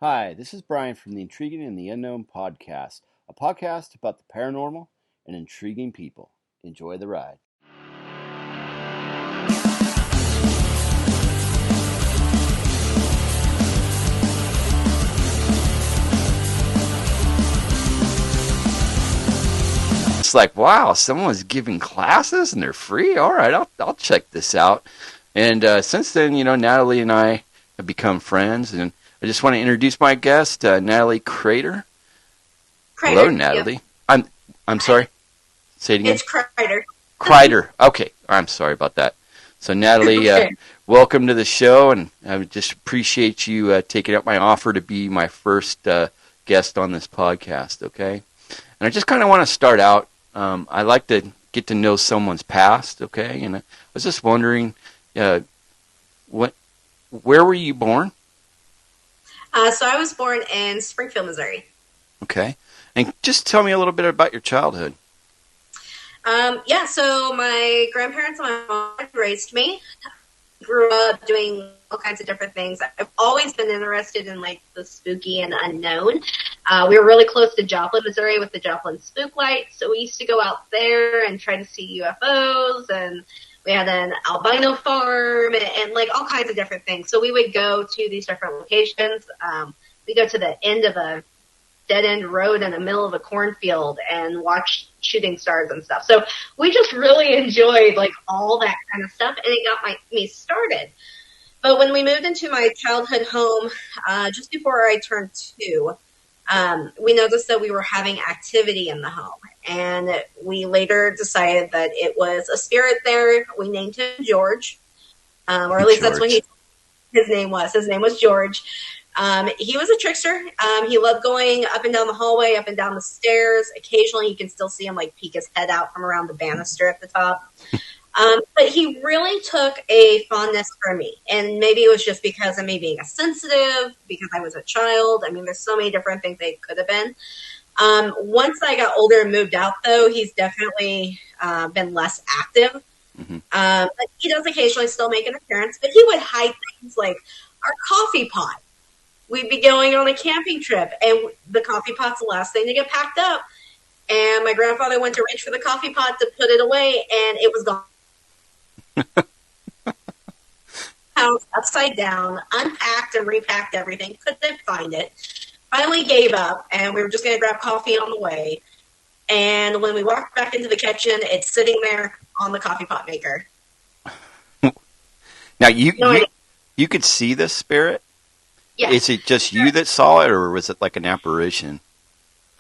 Hi, this is Brian from the Intriguing and the Unknown podcast, a podcast about the paranormal and intriguing people. Enjoy the ride. It's like, wow, someone's giving classes and they're free? All right, I'll check this out. And since then, Natalie and I have become friends, and I just want to introduce my guest, Natalie Kreider. Hello, Natalie. Yeah. I'm sorry. Say it again. It's Kreider. Kreider. Okay. I'm sorry about that. So, Natalie, okay. Welcome to the show, and I would just appreciate you taking up my offer to be my first guest on this podcast, okay? And I just kind of want to start out. I like to get to know someone's past, okay? And I was just wondering, where were you born? So I was born in Springfield, Missouri. Okay. And just tell me a little bit about your childhood. So my grandparents and my mom raised me. Grew up doing all kinds of different things. I've always been interested in the spooky and unknown. We were really close to Joplin, Missouri with the Joplin Spook Lights, so we used to go out there and try to see UFOs, and we had an albino farm and all kinds of different things. So we would go to these different locations. We go to the end of a dead-end road in the middle of a cornfield and watch shooting stars and stuff. So we just really enjoyed all that kind of stuff, and it got me started. But when we moved into my childhood home, just before I turned 2, we noticed that we were having activity in the home, and we later decided that it was a spirit there. We named him George, or at least that's what his name was. His name was George. He was a trickster. He loved going up and down the hallway, up and down the stairs. Occasionally you can still see him peek his head out from around the banister at the top. But he really took a fondness for me. And maybe it was just because of me being a sensitive, because I was a child. I mean, there's so many different things they could have been. Once I got older and moved out, though, he's definitely been less active. Mm-hmm. But he does occasionally still make an appearance. But he would hide things like our coffee pot. We'd be going on a camping trip, and the coffee pot's the last thing to get packed up. And my grandfather went to reach for the coffee pot to put it away, and it was gone. House upside down, unpacked and repacked everything, couldn't find it. Finally gave up, and we were just going to grab coffee on the way. And when we walked back into the kitchen, it's sitting there on the coffee pot maker. Now, you could see this spirit? Yes. Is it just you that saw it, or was it like an apparition?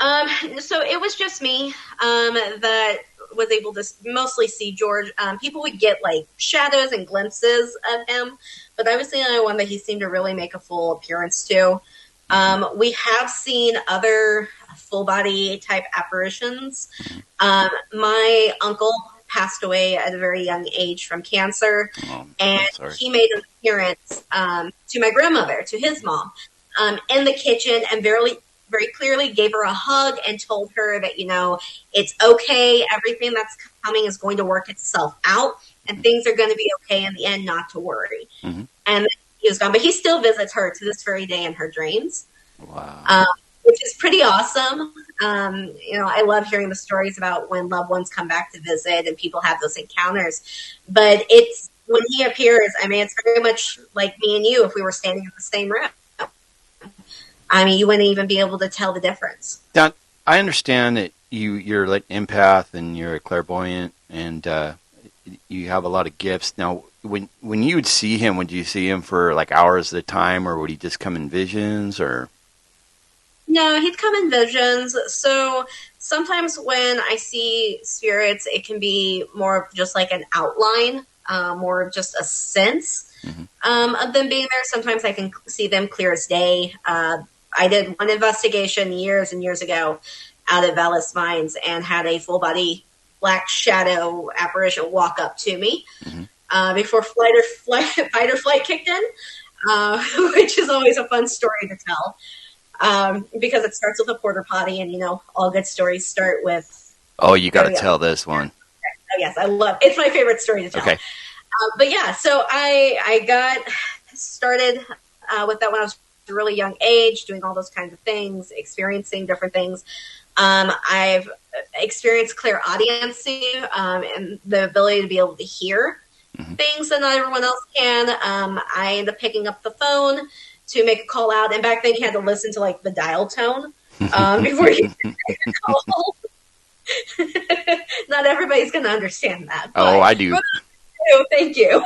So it was just me that was able to mostly see George. People would get shadows and glimpses of him, but I was the only one that he seemed to really make a full appearance to. We have seen other full body type apparitions. My uncle passed away at a very young age from cancer, and he made an appearance to my grandmother, to his mom, in the kitchen, and very clearly gave her a hug and told her that, it's okay. Everything that's coming is going to work itself out, and things are going to be okay in the end, not to worry. Mm-hmm. And he was gone, but he still visits her to this very day in her dreams. Wow. Which is pretty awesome. I love hearing the stories about when loved ones come back to visit and people have those encounters. But it's when he appears, it's very much like me and you if we were standing in the same room. You wouldn't even be able to tell the difference. Now, I understand that you're like empath and you're a clairvoyant and you have a lot of gifts. Now, when you would see him, would you see him for hours at a time, or would he just come in visions, or? No, he'd come in visions. So sometimes when I see spirits, it can be more of just an outline, more of just a sense of them being there. Sometimes I can see them clear as day. I did one investigation years and years ago out at Vallis Mines and had a full body black shadow apparition walk up to me before fight or flight kicked in, which is always a fun story to tell. Because it starts with a porta potty, and all good stories start with. Oh, you got to tell this one. Oh, yes, it's my favorite story to tell. Okay. So I got started with that when I was a really young age, doing all those kinds of things, experiencing different things. I've experienced clairaudiency, and the ability to be able to hear things that not everyone else can. I end up picking up the phone to make a call out, and back then you had to listen to like the dial tone before you make a call. Not everybody's going to understand that. Oh, I do. Thank you.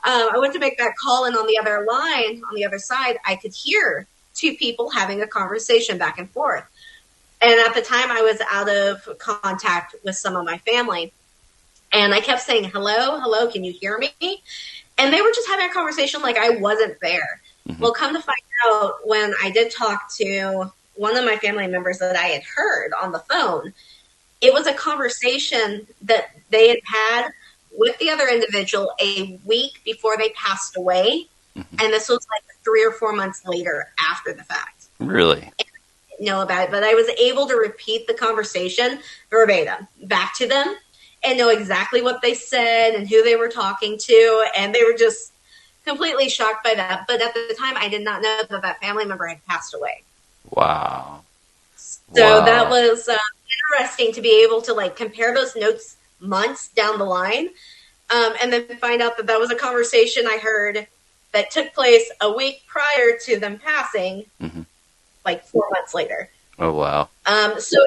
I went to make that call, and on the other line, on the other side, I could hear two people having a conversation back and forth. And at the time, I was out of contact with some of my family. And I kept saying, hello, hello, can you hear me? And they were just having a conversation like I wasn't there. Mm-hmm. Well, come to find out, when I did talk to one of my family members that I had heard on the phone, it was a conversation that they had had with the other individual a week before they passed away. Mm-hmm. And this was like 3 or 4 months later after the fact. Really? And I didn't know about it, but I was able to repeat the conversation verbatim back to them and know exactly what they said and who they were talking to. And they were just completely shocked by that. But at the time, I did not know that that family member had passed away. Wow. So that was interesting to be able to like compare those notes months down the line, and then find out that that was a conversation I heard that took place a week prior to them passing, like 4 months later. Oh, wow. So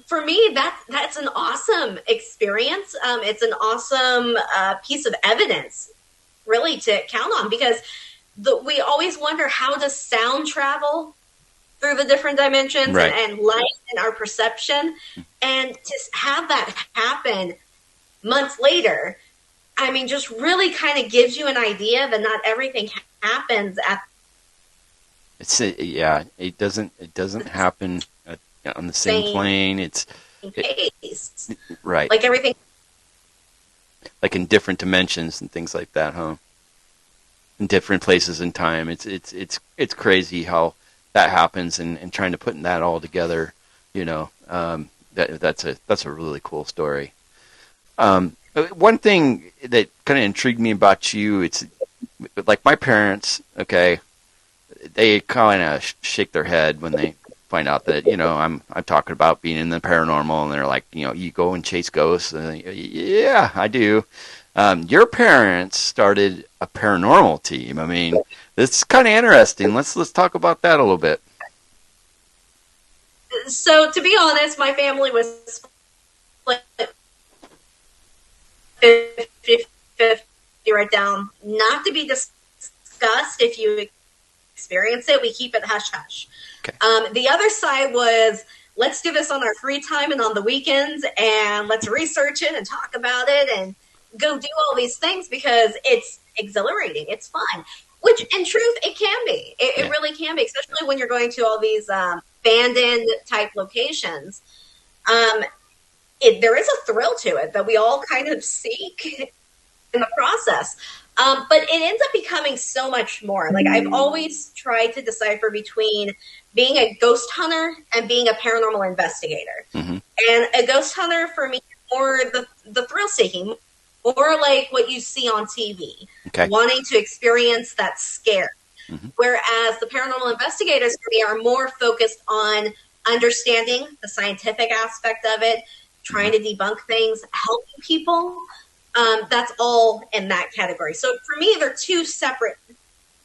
for me, that's an awesome experience. It's an awesome piece of evidence, really, to count on, because we always wonder, how does sound travel through the different dimensions, right, and light and our perception, and to have that happen months later, I mean, just really kind of gives you an idea that not everything happens at. It doesn't happen on the same plane. It's pace. Right, like everything, like in different dimensions and things like that, huh? In different places in time. It's crazy how that happens, and trying to put that all together, that's a really cool story. One thing that kind of intrigued me about you, it's like my parents, okay, they kind of shake their head when they find out that, I'm talking about being in the paranormal, and they're like, you go and chase ghosts. And yeah, I do. Your parents started a paranormal team. I mean, it's kind of interesting. Let's talk about that a little bit. So, to be honest, my family was split 50-50 right down. Not to be discussed. If you experience it, we keep it hush-hush. Okay. The other side was, let's do this on our free time and on the weekends, and let's research it and talk about it and go do all these things because it's exhilarating. It's fun. Which, in truth, it can be. It really can be, especially when you're going to all these abandoned type locations. There is a thrill to it that we all kind of seek in the process. But it ends up becoming so much more. Like, I've always tried to decipher between being a ghost hunter and being a paranormal investigator. Mm-hmm. And a ghost hunter, for me, is more the thrill seeking, more like what you see on TV, wanting to experience that scare. Mm-hmm. Whereas the paranormal investigators, for me, are more focused on understanding the scientific aspect of it, trying to debunk things, helping people. That's all in that category. So for me, they're two separate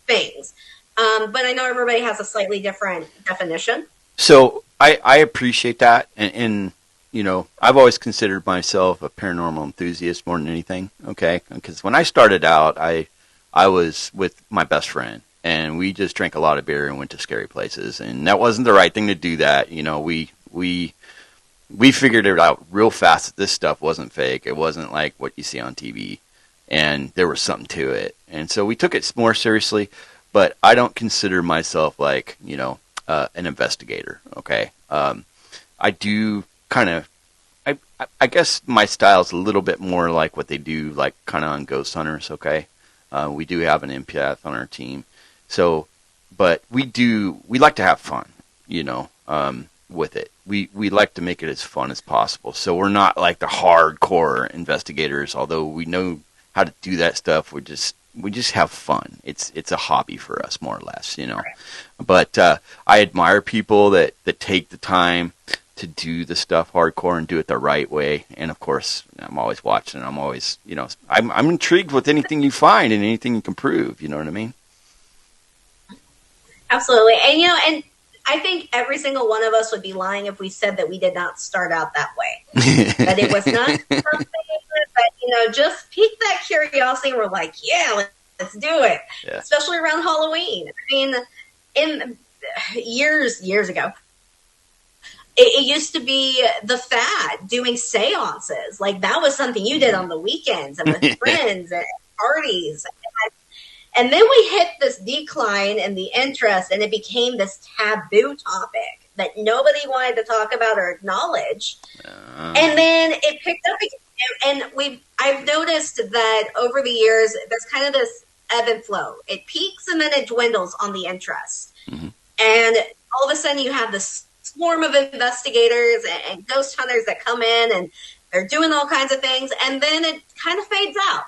things. But I know everybody has a slightly different definition. So I appreciate that. And I've always considered myself a paranormal enthusiast more than anything. Okay. Because when I started out, I was with my best friend, and we just drank a lot of beer and went to scary places. And that wasn't the right thing to do that. We figured it out real fast that this stuff wasn't fake. It wasn't like what you see on TV, and there was something to it. And so we took it more seriously, but I don't consider myself like, an investigator. Okay. I do kind of, I guess my style is a little bit more like what they do, like kind of on Ghost Hunters. Okay. We do have an empath on our team. So, but we like to have fun, with it. We like to make it as fun as possible. So we're not like the hardcore investigators, although we know how to do that stuff. We're just we just have fun. It's a hobby for us, more or less, you know. But I admire people that take the time to do the stuff hardcore and do it the right way. And of course, I'm always watching. I'm always, you know, I'm intrigued with anything you find and anything you can prove. You know what I mean? Absolutely. And, you know, and I think every single one of us would be lying if we said that we did not start out that way. That it was not something that, you know, just piqued that curiosity and we're like, yeah, let's do it. Yeah. Especially around Halloween. I mean, in years ago, it used to be the fad, doing seances. Like, that was something you did on the weekends and with friends and parties. And then we hit this decline in the interest, and it became this taboo topic that nobody wanted to talk about or acknowledge. And then it picked up again. And I've noticed that over the years, there's kind of this ebb and flow. It peaks and then it dwindles on the interest. Mm-hmm. And all of a sudden you have this swarm of investigators and ghost hunters that come in, and they're doing all kinds of things, and then it kind of fades out.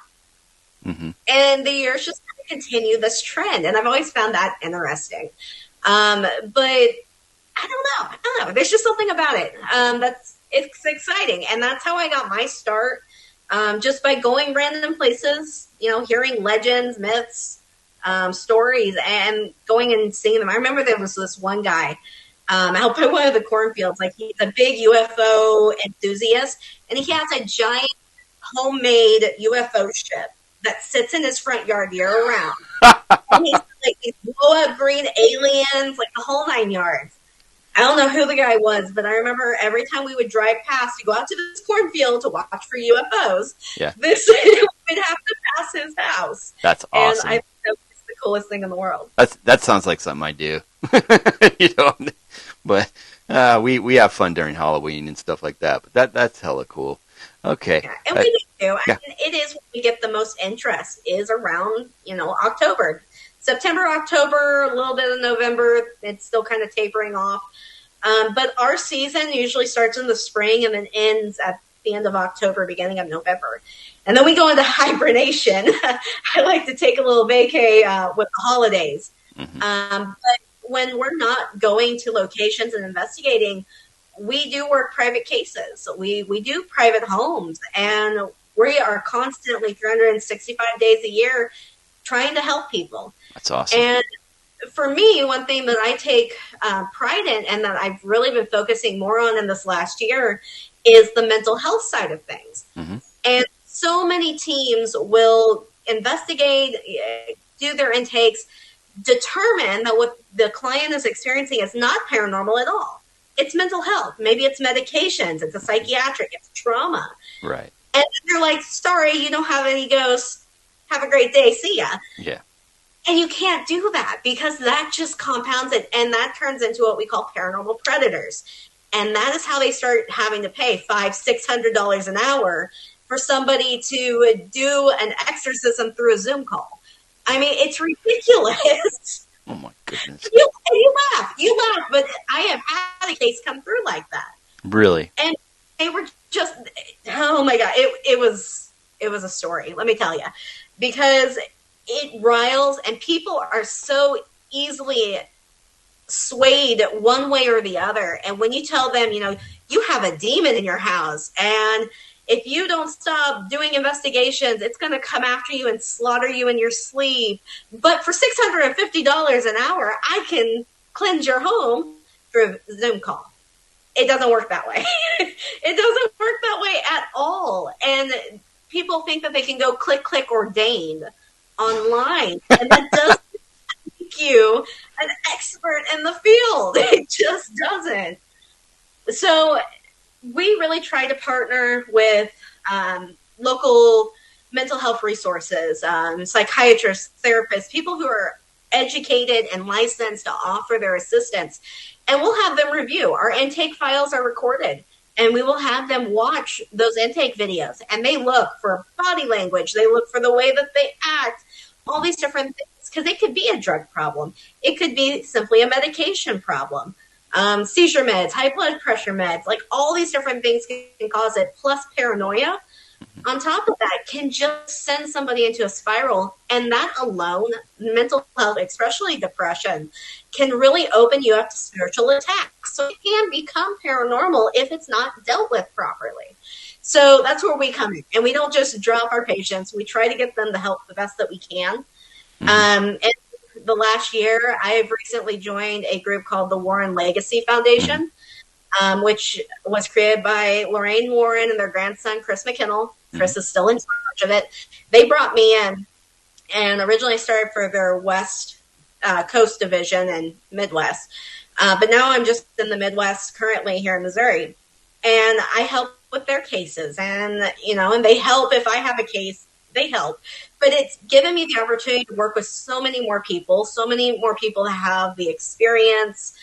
Mm-hmm. And the years just continue this trend, and I've always found that interesting. But I don't know. There's just something about it it's exciting, and that's how I got my start. Just by going random places, you know, hearing legends, myths, stories, and going and seeing them. I remember there was this one guy out by one of the cornfields. Like, he's a big UFO enthusiast, and he has a giant homemade UFO ship that sits in his front yard year round. And he's like these blow-up green aliens, like the whole 9 yards. I don't know who the guy was, but I remember every time we would drive past to go out to this cornfield to watch for UFOs, we'd have to pass his house. That's awesome. And I think that's the coolest thing in the world. That sounds like something I do. You know, but we have fun during Halloween and stuff like that. But that's hella cool. Okay. Yeah, and we do too. I mean, it is when we get the most interest is around, you know, October. September, October, a little bit of November. It's still kind of tapering off. But our season usually starts in the spring and then ends at the end of October, beginning of November. And then we go into hibernation. I like to take a little vacay with the holidays. Mm-hmm. But when we're not going to locations and investigating, we do work private cases. We do private homes, and we are constantly 365 days a year trying to help people. That's awesome. And for me, one thing that I take pride in, and that I've really been focusing more on in this last year, is the mental health side of things. Mm-hmm. And so many teams will investigate, do their intakes, determine that what the client is experiencing is not paranormal at all. It's mental health. Maybe it's medications. It's a psychiatric. It's trauma. Right. And they're like, sorry, you don't have any ghosts. Have a great day. See ya. Yeah. And you can't do that, because that just compounds it. And that turns into what we call paranormal predators. And that is how they start having to pay $500-$600 an hour for somebody to do an exorcism through a Zoom call. I mean, it's ridiculous. Oh my goodness. You laugh, but I have had a case come through like that. Really? And they were just, oh my God, it was a story, let me tell you, because it riles, and people are so easily swayed one way or the other. And when you tell them, you know, you have a demon in your house, and if you don't stop doing investigations, it's going to come after you and slaughter you in your sleep. But for $650 an hour, I can cleanse your home through a Zoom call. It doesn't work that way. It doesn't work that way at all. And people think that they can go click ordained online, and that doesn't make you an expert in the field. It just doesn't. So we really try to partner with local mental health resources, psychiatrists, therapists, people who are educated and licensed to offer their assistance. And we'll have them review. Our intake files are recorded, and we will have them watch those intake videos. And they look for body language. They look for the way that they act, all these different things, because it could be a drug problem. It could be simply a medication problem. Seizure meds, high blood pressure meds, like all these different things can cause it, plus paranoia. on top of that, can just send somebody into a spiral. And that alone, mental health, especially depression, can really open you up to spiritual attacks. So it can become paranormal if it's not dealt with properly. So that's where we come in. And we don't just drop our patients. We try to get them the help the best that we can. And the last year, I have recently joined a group called the Warren Legacy Foundation, which was created by Lorraine Warren and their grandson, Chris McKinnell. Chris is still in charge of it. They brought me in and originally started for their West Coast division and Midwest. But now I'm just in the Midwest currently here in Missouri. And I help with their cases. And, and they help if I have a case, they help. But it's given me the opportunity to work with so many more people that have the experience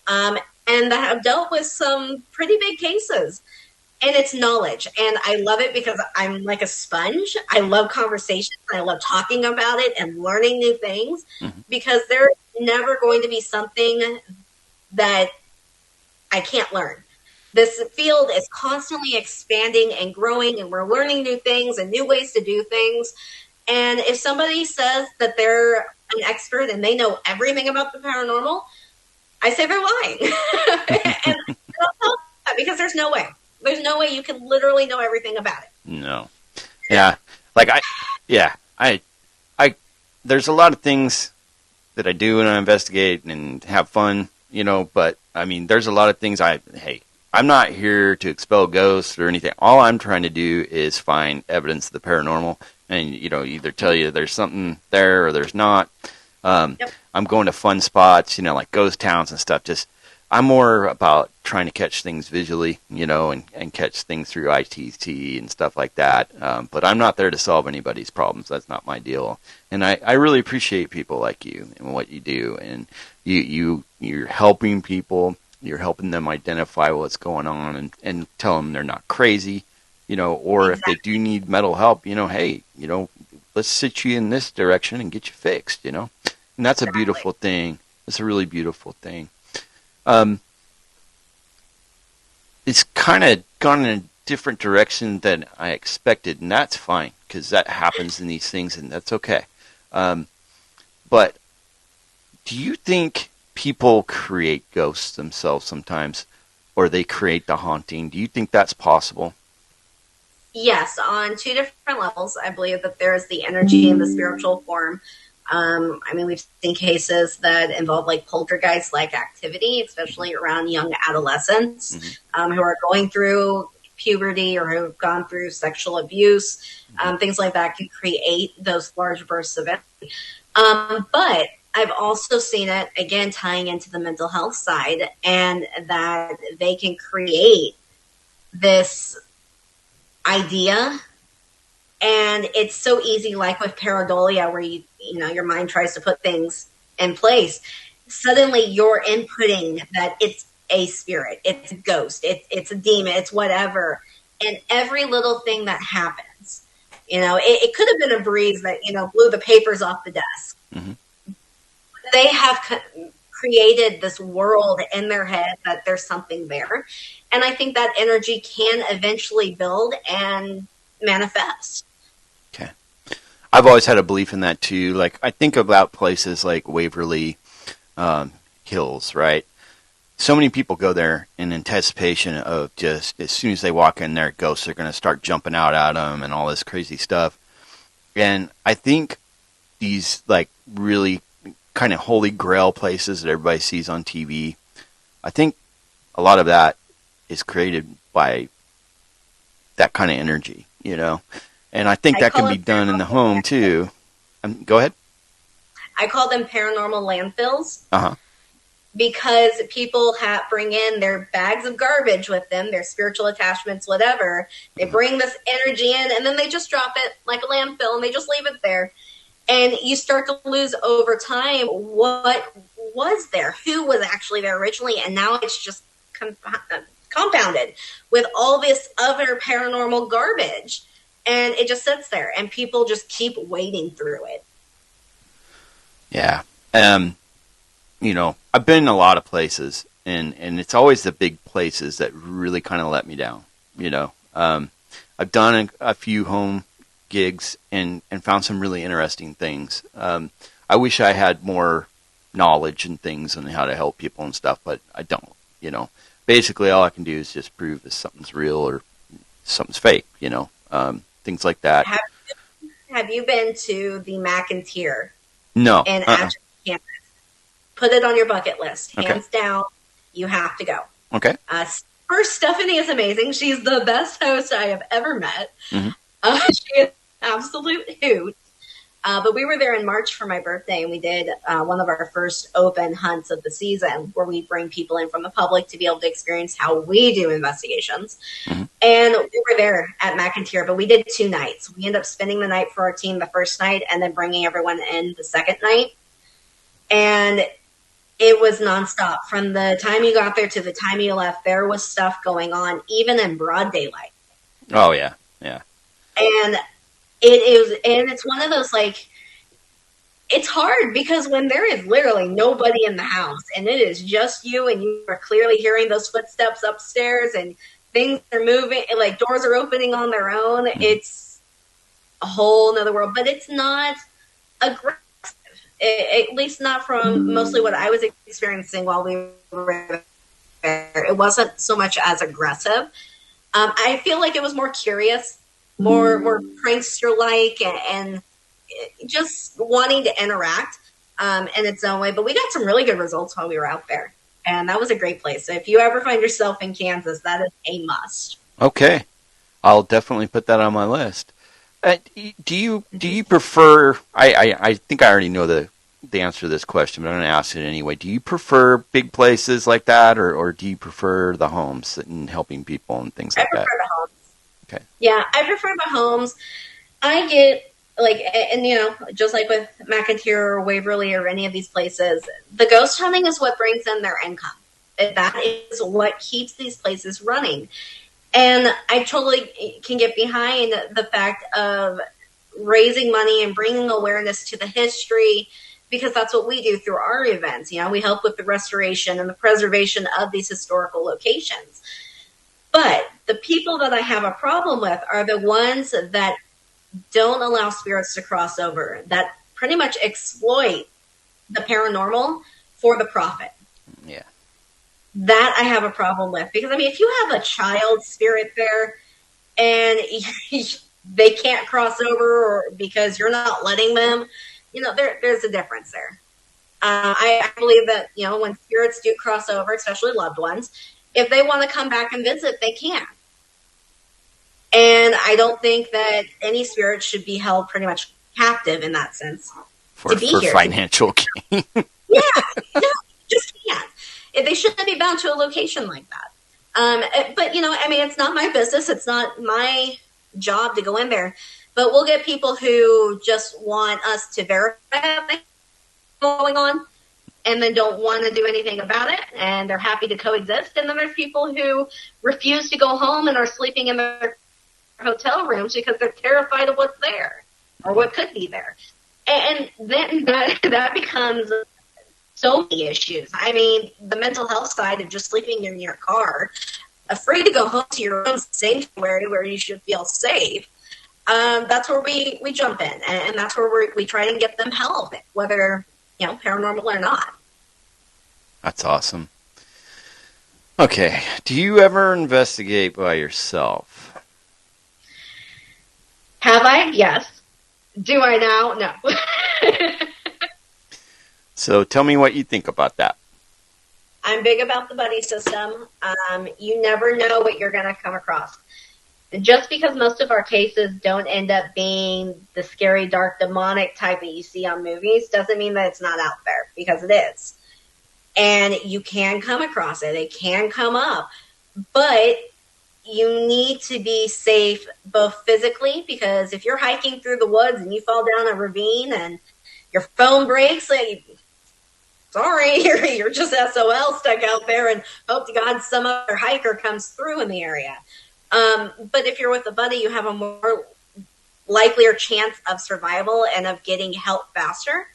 and that have dealt with some pretty big cases. And it's knowledge. And I love it because I'm like a sponge. I love conversation. I love talking about it and learning new things because there's never going to be something that I can't learn. This field is constantly expanding and growing, and we're learning new things and new ways to do things. And if somebody says that they're an expert and they know everything about the paranormal, I say they're lying. And I don't tell that because there's no way. There's no way you can literally know everything about it. No. Yeah. There's a lot of things that I do when I investigate and have fun, but I mean, there's a lot of things I'm not here to expel ghosts or anything. All I'm trying to do is find evidence of the paranormal and, either tell you there's something there or there's not. Yep. I'm going to fun spots, like ghost towns and stuff. I'm more about trying to catch things visually, and catch things through ITT and stuff like that. But I'm not there to solve anybody's problems. That's not my deal. And I really appreciate people like you and what you do. And you're helping people. You're helping them identify what's going on and tell them they're not crazy, or if they do need mental help, hey, let's sit you in this direction and get you fixed, And that's a beautiful thing. It's a really beautiful thing. It's kind of gone in a different direction than I expected, and that's fine because that happens in these things, and that's okay. But do you think people create ghosts themselves sometimes, or they create the haunting? Do you think that's possible? Yes, on two different levels. I believe that there is the energy in the spiritual form. We've seen cases that involve like poltergeist-like activity, especially around young adolescents who are going through puberty or who have gone through sexual abuse. Things like that can create those large bursts of energy. But I've also seen it, again, tying into the mental health side, and that they can create this idea. And it's so easy, like with pareidolia, where your mind tries to put things in place. Suddenly you're inputting that it's a spirit, it's a ghost, it's a demon, it's whatever. And every little thing that happens, it could have been a breeze that, blew the papers off the desk. They have created this world in their head that there's something there. And I think that energy can eventually build and manifest. Okay. I've always had a belief in that too. Like, I think about places like Waverly Hills, right? So many people go there in anticipation of just as soon as they walk in there, ghosts are going to start jumping out at them and all this crazy stuff. And I think these like really kind of holy grail places that everybody sees on TV, I think a lot of that is created by that kind of energy, And I think that can be done in the home too. Go ahead. I call them paranormal landfills. Because people bring in their bags of garbage with them, their spiritual attachments, whatever. They bring this energy in, and then they just drop it like a landfill, and they just leave it there. And you start to lose over time what was there, who was actually there originally, and now it's just compounded with all this other paranormal garbage. And it just sits there, and people just keep wading through it. Yeah. I've been in a lot of places, and it's always the big places that really kind of let me down. I've I've done a few home gigs and found some really interesting things. I wish I had more knowledge and things on how to help people and stuff, but I don't. Basically all I can do is just prove that something's real or something's fake. Things like that. Have you been to the McIntyre? No. In Atchison, Kansas? Put it on your bucket list. Okay. Hands down, you have to go. Okay. First, Stephanie is amazing. She's the best host I have ever met. Mm-hmm. She is an absolute hoot. But we were there in March for my birthday, and we did one of our first open hunts of the season where we bring people in from the public to be able to experience how we do investigations. Mm-hmm. And we were there at McIntyre, but we did 2 nights. We ended up spending the night for our team the first night and then bringing everyone in the second night. And it was nonstop. From the time you got there to the time you left, there was stuff going on, even in broad daylight. Oh, yeah. Yeah. And it's one of those, it's hard because when there is literally nobody in the house and it is just you and you are clearly hearing those footsteps upstairs and things are moving, like doors are opening on their own, it's a whole nother world. But it's not aggressive, at least not from mostly what I was experiencing while we were there. It wasn't so much as aggressive. I feel like it was more curious, more prankster-like, and just wanting to interact in its own way. But we got some really good results while we were out there, and that was a great place. So if you ever find yourself in Kansas, that is a must. Okay. I'll definitely put that on my list. Do you prefer? I think I already know the answer to this question, but I'm going to ask it anyway. Do you prefer big places like that, or do you prefer the homes and helping people and things like that? I prefer the homes. Okay. Yeah, I prefer the homes. I get just like with McIntyre or Waverly or any of these places, the ghost hunting is what brings in their income. That is what keeps these places running. And I totally can get behind the fact of raising money and bringing awareness to the history, because that's what we do through our events. We help with the restoration and the preservation of these historical locations. But the people that I have a problem with are the ones that don't allow spirits to cross over, that pretty much exploit the paranormal for the profit. Yeah. That I have a problem with, because if you have a child spirit there and they can't cross over, or because you're not letting them, there's a difference there. I believe that, when spirits do cross over, especially loved ones, if they want to come back and visit, they can. And I don't think that any spirit should be held pretty much captive in that sense. For financial gain. Yeah, just can't. They shouldn't be bound to a location like that. But, it's not my business. It's not my job to go in there. But we'll get people who just want us to verify what's going on and then don't want to do anything about it, and they're happy to coexist. And then there's people who refuse to go home and are sleeping in their hotel rooms because they're terrified of what's there or what could be there. And then that becomes so many issues. The mental health side of just sleeping in your car, afraid to go home to your own sanctuary where you should feel safe. That's where we jump in, and that's where we try to get them help, whether paranormal or not. That's awesome. Okay, do you ever investigate by yourself? Have I? Yes. Do I now? No. So tell me what you think about that. I'm big about the buddy system. You never know what you're going to come across. Just because most of our cases don't end up being the scary, dark, demonic type that you see on movies doesn't mean that it's not out there, because it is. And you can come across it. It can come up. But you need to be safe both physically, because if you're hiking through the woods and you fall down a ravine and your phone breaks, sorry, you're just SOL stuck out there, and hope to God some other hiker comes through in the area. But if you're with a buddy, you have a more likelier chance of survival and of getting help faster.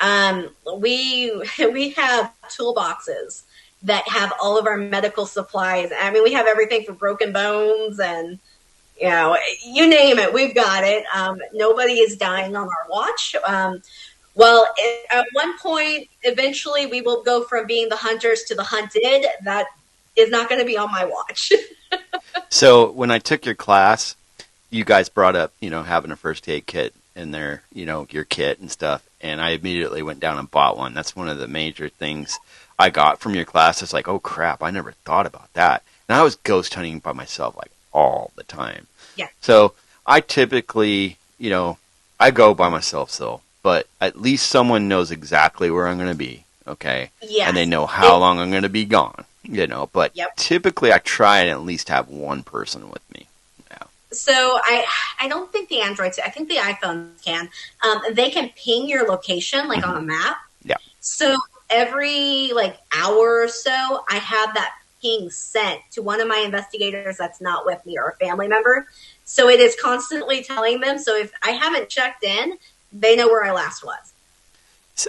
We have toolboxes that have all of our medical supplies. We have everything from broken bones and you name it, we've got it. Nobody is dying on our watch. Well, at one point, eventually, we will go from being the hunters to the hunted. That is not going to be on my watch. So when I took your class, you guys brought up, having a first aid kit in there, your kit and stuff. And I immediately went down and bought one. That's one of the major things I got from your class. It's like, oh crap, I never thought about that. And I was ghost hunting by myself like all the time. Yeah. So I typically, I go by myself still, but at least someone knows exactly where I'm going to be. Okay. Yeah. And they know how long I'm going to be gone, but typically I try and at least have one person with me. So I don't think the Androids, I think the iPhones can. They can ping your location like on a map. Yeah. So every hour or so, I have that ping sent to one of my investigators that's not with me or a family member. So it is constantly telling them. So if I haven't checked in, they know where I last was.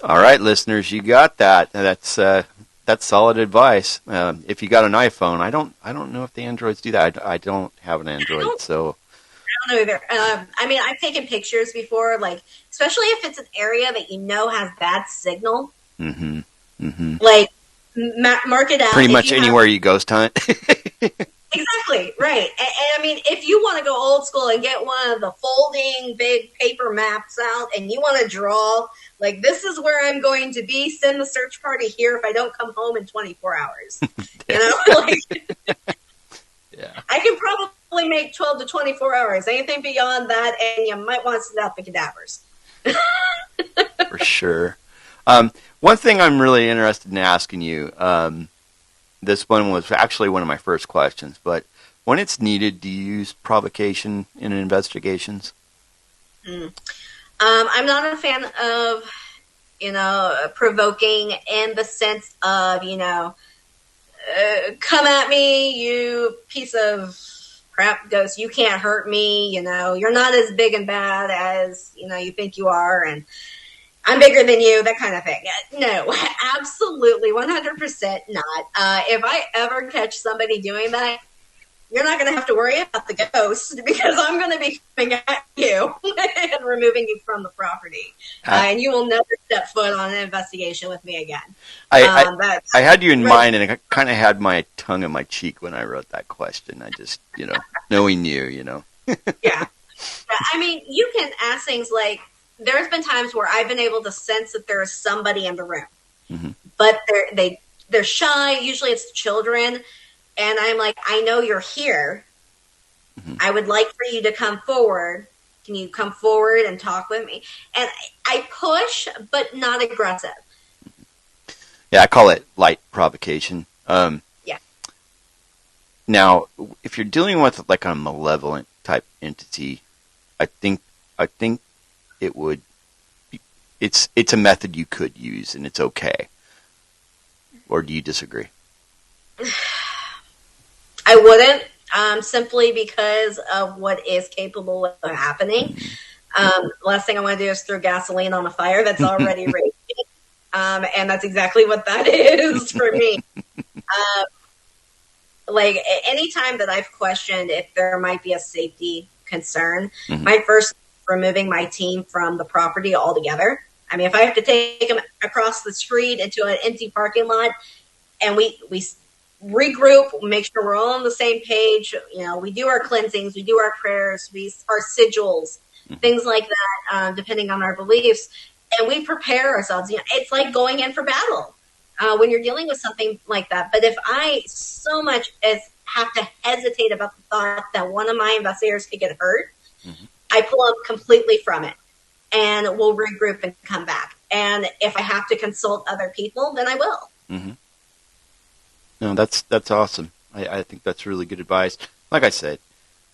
All right, listeners, you got that. That's solid advice. If you got an iPhone, I don't know if the Androids do that. I don't have an Android, so I don't know either. I've taken pictures before, especially if it's an area that has bad signal. Mm-hmm. Mm-hmm. Mark it out. Pretty much anywhere you ghost hunt. Exactly, right. And if you want to go old school and get one of the folding big paper maps out and you want to draw, this is where I'm going to be, send the search party here if I don't come home in 24 hours. Yeah. I can probably make 12 to 24 hours. Anything beyond that, and you might want to sit out the cadavers. For sure. One thing I'm really interested in asking you, this one was actually one of my first questions, but when it's needed, do you use provocation in investigations? I'm not a fan of, provoking in the sense of, come at me, you piece of crap ghost, you can't hurt me, you're not as big and bad as, you think you are, and I'm bigger than you, that kind of thing. No, absolutely, 100% not. If I ever catch somebody doing that, you're not going to have to worry about the ghost because I'm going to be coming at you and removing you from the property. And you will never step foot on an investigation with me again. I had you in mind, and I kind of had my tongue in my cheek when I wrote that question. I just, knowing you, Yeah. You can ask things like, there's been times where I've been able to sense that there is somebody in the room, but they're shy. Usually it's children. And I'm like, I know you're here. I would like for you to come forward. Can you come forward and talk with me? And I push, but not aggressive. Yeah, I call it light provocation. Yeah. Now, if you're dealing with a malevolent type entity, I think it would be, it's a method you could use, and it's okay. Or do you disagree? I wouldn't, simply because of what is capable of happening. Last thing I want to do is throw gasoline on a fire that's already raging. And that's exactly what that is for me. Anytime that I've questioned if there might be a safety concern, my first removing my team from the property altogether. If I have to take them across the street into an empty parking lot and we regroup, make sure we're all on the same page. We do our cleansings, we do our prayers, our sigils, things like that, depending on our beliefs. And we prepare ourselves. It's like going in for battle when you're dealing with something like that. But if I so much as have to hesitate about the thought that one of my investigators could get hurt, I pull up completely from it and we'll regroup and come back. And if I have to consult other people, then I will. No, that's awesome. I think that's really good advice. Like I said,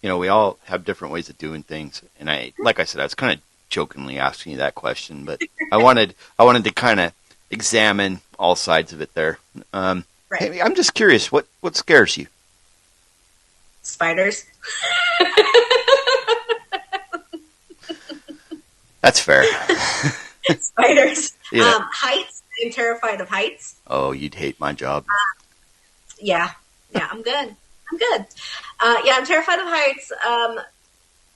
we all have different ways of doing things, and I was kind of jokingly asking you that question, but I wanted to kind of examine all sides of it there. Right. Hey, I'm just curious, what scares you? Spiders. That's fair. Spiders. Heights. I'm terrified of heights. Oh, you'd hate my job. Yeah, I'm good. I'm good. Yeah, I'm terrified of heights.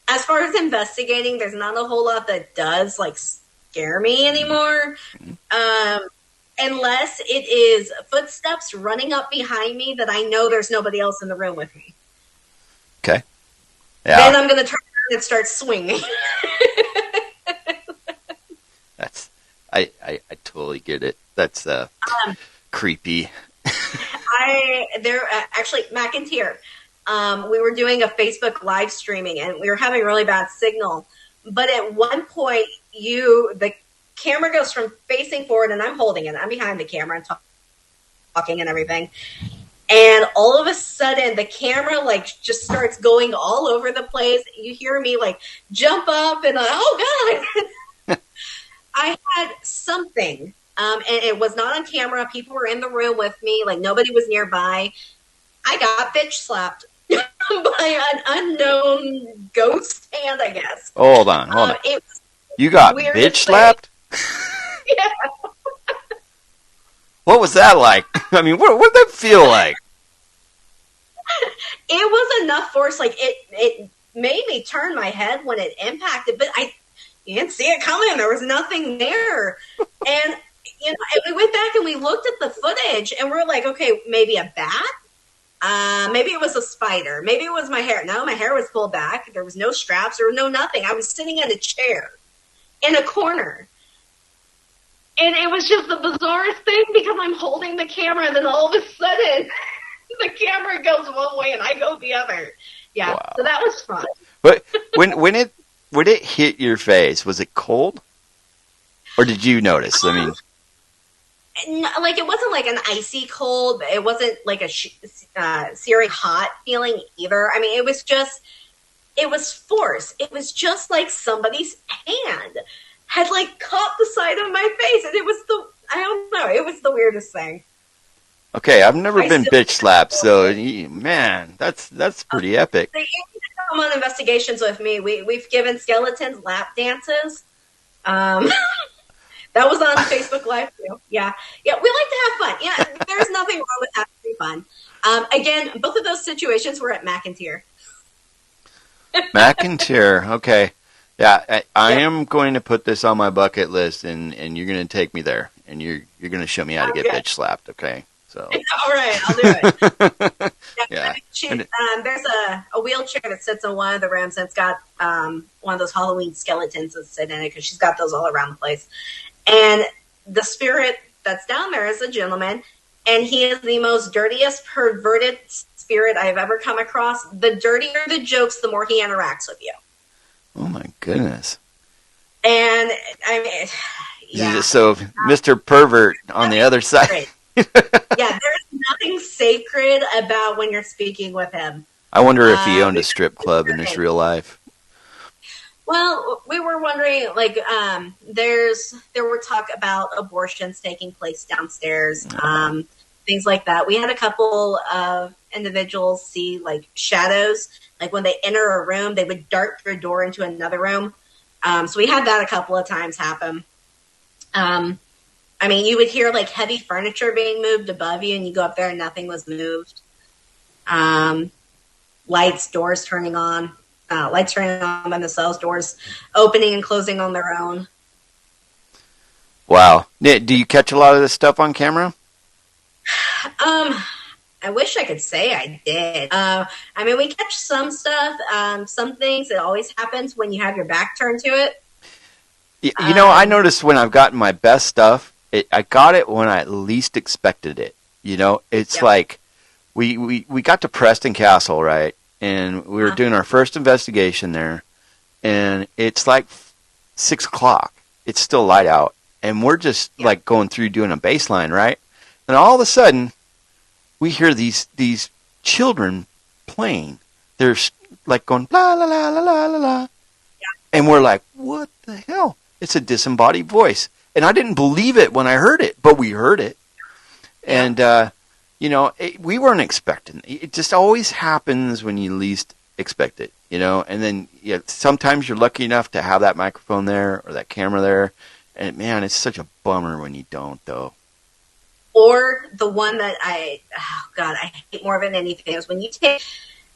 As far as investigating, there's not a whole lot that does like scare me anymore. Unless it is footsteps running up behind me that I know there's nobody else in the room with me. Okay. Yeah. Then I'm going to turn around and start swinging. I totally get it. That's creepy. Actually, McIntyre. We were doing a Facebook live streaming and we were having really bad signal. But at one point, the camera goes from facing forward, and I'm holding it. I'm behind the camera and talking and everything. And all of a sudden, the camera just starts going all over the place. You hear me jump up and oh god! I had something, and it was not on camera. People were in the room with me, nobody was nearby. I got bitch slapped by an unknown ghost hand, I guess. Hold on. You got bitch slapped? Yeah. What was that like? I mean, what did that feel like? It was enough force. It made me turn my head when it impacted, but you didn't see it coming. There was nothing there. And, and we went back and we looked at the footage and we're like, okay, maybe a bat? Maybe it was a spider. Maybe it was my hair. No, my hair was pulled back. There was no straps. There was no nothing. I was sitting in a chair in a corner. And it was just the bizarrest thing because I'm holding the camera and then all of a sudden the camera goes one way and I go the other. Yeah, wow. So that was fun. But when it hit your face, was it cold? Or did you notice? I mean... it wasn't like an icy cold, but it wasn't like a searing hot feeling either. I mean, it was force. It was just like somebody's hand had caught the side of my face, and it was the weirdest thing. Okay, I've never been bitch slapped, so man, that's pretty epic. They come on investigations with me. We've given skeletons lap dances. That was on Facebook Live too. Yeah, we like to have fun. Yeah, there's nothing wrong with having fun. Again, both of those situations were at McIntyre. McIntyre, okay. Yeah, I am going to put this on my bucket list, and you're going to take me there, and you're going to show me how to get bitch slapped, okay? So. All right, I'll do it. Yeah. There's a wheelchair that sits in one of the rooms, and it's got one of those Halloween skeletons that sit in it because she's got those all around the place. And the spirit that's down there is a gentleman, and he is the most dirtiest, perverted spirit I've ever come across. The dirtier the jokes, the more he interacts with you. Oh, my goodness. And, I mean, yeah. So, Mr. Pervert on the other side. Yeah, there's nothing sacred about when you're speaking with him. I wonder if he owned a strip club in his real life. Well, we were wondering, there were talk about abortions taking place downstairs, things like that. We had a couple of individuals see, shadows. When they enter a room, they would dart through a door into another room. So we had that a couple of times happen. I mean, you would hear, heavy furniture being moved above you, and you go up there and nothing was moved. Lights, doors turning on. Lights turning on by themselves, doors opening and closing on their own. Wow. Do you catch a lot of this stuff on camera? I wish I could say I did. I mean, we catch some stuff, some things. It always happens when you have your back turned to it. I noticed when I've gotten my best stuff, I got it when I least expected it. It's like we got to Preston Castle, right? And we were doing our first investigation there, and it's 6 o'clock. It's still light out, and we're just going through doing a baseline, right? And all of a sudden, we hear these children playing. They're going la la la la la la la, and we're like, what the hell? It's a disembodied voice, and I didn't believe it when I heard it, but we heard it, and we weren't expecting it. It just always happens when you least expect it, and then sometimes you're lucky enough to have that microphone there or that camera there, and man, it's such a bummer when you don't, though. Or the one that God, I hate more than anything is when you take,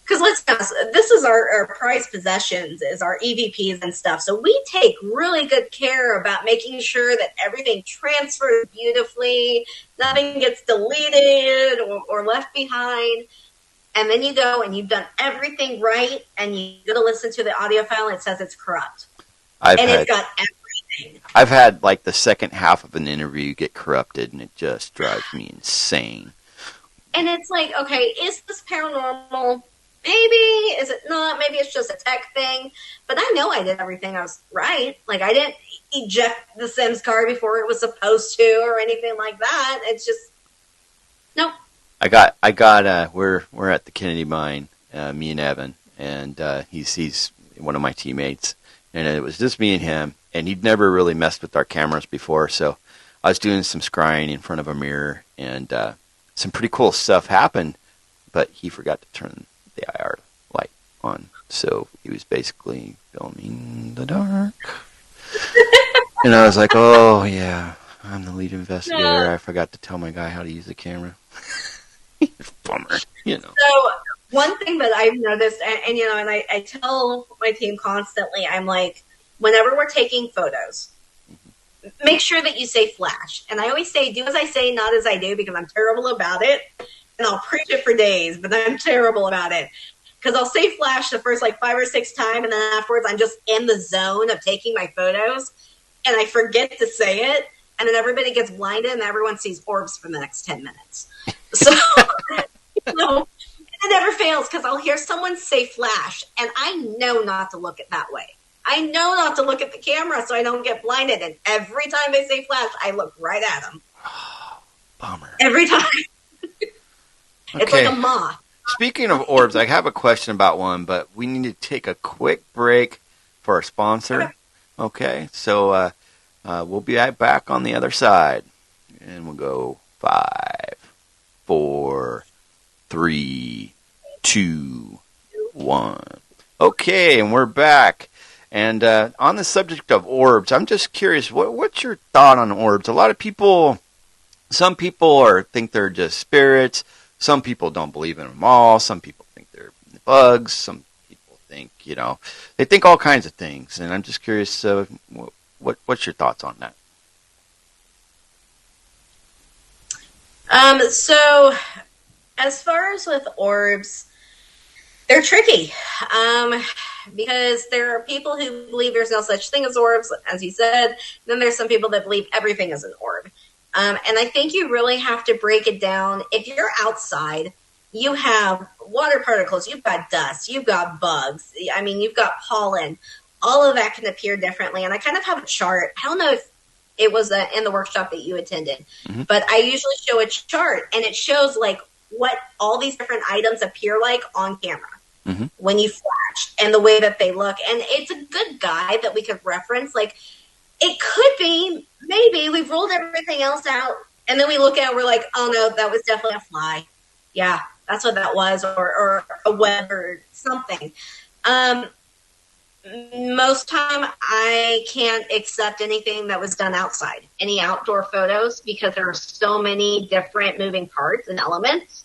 because let's be honest, this is our prized possessions, is our EVPs and stuff. So we take really good care about making sure that everything transfers beautifully, nothing gets deleted or left behind. And then you go and you've done everything right, and you go to listen to the audio file and it says it's corrupt. It's got everything. I've had like the second half of an interview get corrupted, and it just drives me insane. And it's like, okay, is this paranormal? Maybe. Is it not? Maybe it's just a tech thing. But I know I did everything I was right. Like, I didn't eject the Sims card before it was supposed to or anything like that. It's just, nope. We're at the Kennedy mine, me and Evan, and he's one of my teammates, and it was just me and him, and he'd never really messed with our cameras before, so I was doing some scrying in front of a mirror, and some pretty cool stuff happened, but he forgot to turn the IR light on, so he was basically filming in the dark. And I was like, oh yeah, I'm the lead investigator. No. I forgot to tell my guy how to use the camera. Bummer, you know. So one thing that I've noticed, and you know, and I tell my team constantly, I'm like, whenever we're taking photos, make sure that you say flash. And I always say, do as I say, not as I do, because I'm terrible about it. And I'll preach it for days, but I'm terrible about it. Because I'll say flash the first like 5 or 6 times, and then afterwards I'm just in the zone of taking my photos, and I forget to say it, and then everybody gets blinded, and everyone sees orbs for the next 10 minutes. So, it never fails, because I'll hear someone say flash, and I know not to look at that way. I know not to look at the camera so I don't get blinded, and every time they say flash, I look right at them. Bummer. Every time. It's like a moth. Speaking of orbs, I have a question about one, but we need to take a quick break for our sponsor. Okay, so we'll be right back on the other side. And we'll go 5, 4, 3, 2, 1. Okay, and we're back. And on the subject of orbs, I'm just curious, what's your thought on orbs? A lot of people, some people think they're just spirits. Some people don't believe in them all. Some people think they're bugs. Some people think, they think all kinds of things. And I'm just curious, what's your thoughts on that? So, as far as with orbs, they're tricky. Because there are people who believe there's no such thing as orbs, as you said. Then there's some people that believe everything is an orb. And I think you really have to break it down. If you're outside, you have water particles, you've got dust, you've got bugs, you've got pollen. All of that can appear differently. And I kind of have a chart. I don't know if it was in the workshop that you attended, but I usually show a chart, and it shows like what all these different items appear like on camera when you flash and the way that they look. And it's a good guide that we could reference. Like, it could be, maybe we've ruled everything else out, and then we look at it, we're like, oh no, that was definitely a fly. Yeah, that's what that was, or a web or something. Most time, I can't accept anything that was done outside, any outdoor photos, because there are so many different moving parts and elements.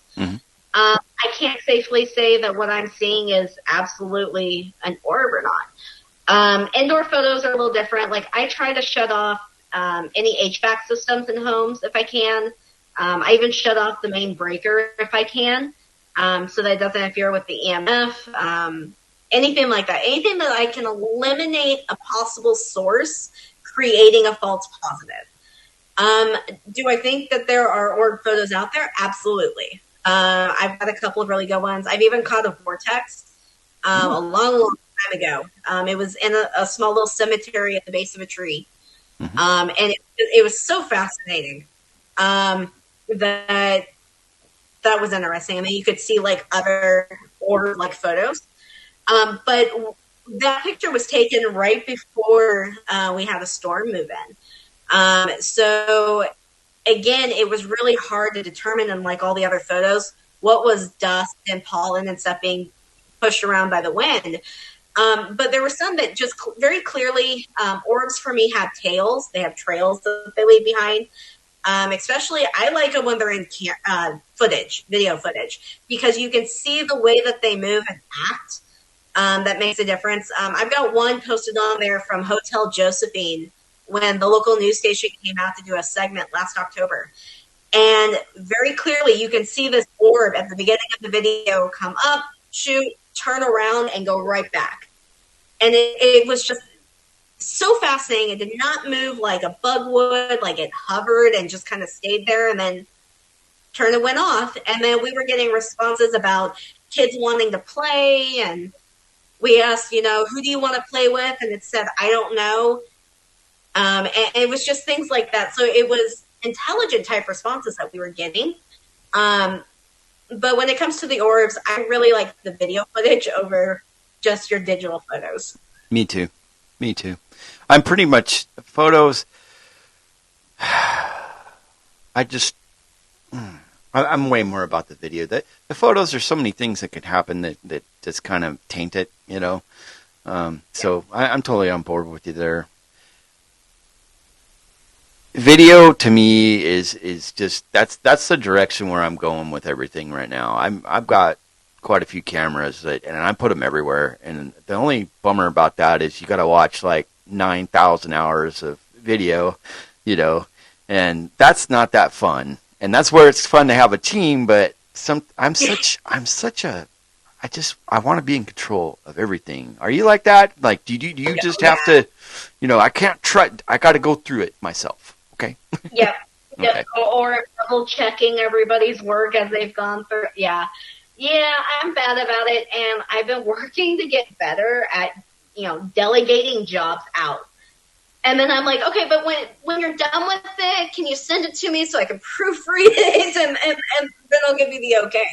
I can't safely say that what I'm seeing is absolutely an orb or not. Indoor photos are a little different. Like, I try to shut off any HVAC systems in homes if I can. I even shut off the main breaker if I can, so that it doesn't interfere with the EMF. Anything like that. Anything that I can eliminate a possible source creating a false positive. Do I think that there are orb photos out there? Absolutely. I've got a couple of really good ones. I've even caught a vortex a long time ago. It was in a small little cemetery at the base of a tree. And it was so fascinating that was interesting. I mean, you could see like other orb like photos. But that picture was taken right before we had a storm move in. So again, it was really hard to determine in like all the other photos what was dust and pollen and stuff being pushed around by the wind. But there were some that just very clearly, orbs for me have tails. They have trails that they leave behind. Especially, I like them when they're in video footage, because you can see the way that they move and act. That makes a difference. I've got one posted on there from Hotel Josephine when the local news station came out to do a segment last October. And very clearly, you can see this orb at the beginning of the video come up, shoot, turn around, and go right back. And it was just so fascinating. It did not move like a bug would, like it hovered and just kind of stayed there and then turned and went off. And then we were getting responses about kids wanting to play, and we asked, who do you want to play with? And it said, I don't know. And it was just things like that. So it was intelligent type responses that we were getting. But when it comes to the orbs, I really like the video footage over just your digital photos. Me too. I'm pretty much photos. I'm way more about the video. The photos, there's so many things that could happen that just kind of taint it, So I'm totally on board with you there. Video to me is just that's the direction where I'm going with everything right now. I've got quite a few cameras and I put them everywhere. And the only bummer about that is you got to watch like 9,000 hours of video, and that's not that fun. And that's where it's fun to have a team. But I want to be in control of everything. Are you like that? Like, do you just have to, I can't try. I got to go through it myself. Okay. Yeah. Okay. Or double checking everybody's work as they've gone through. Yeah. Yeah, I'm bad about it, and I've been working to get better at, delegating jobs out. And then I'm like, okay, but when you're done with it, can you send it to me so I can proofread it, and then I'll give you the okay.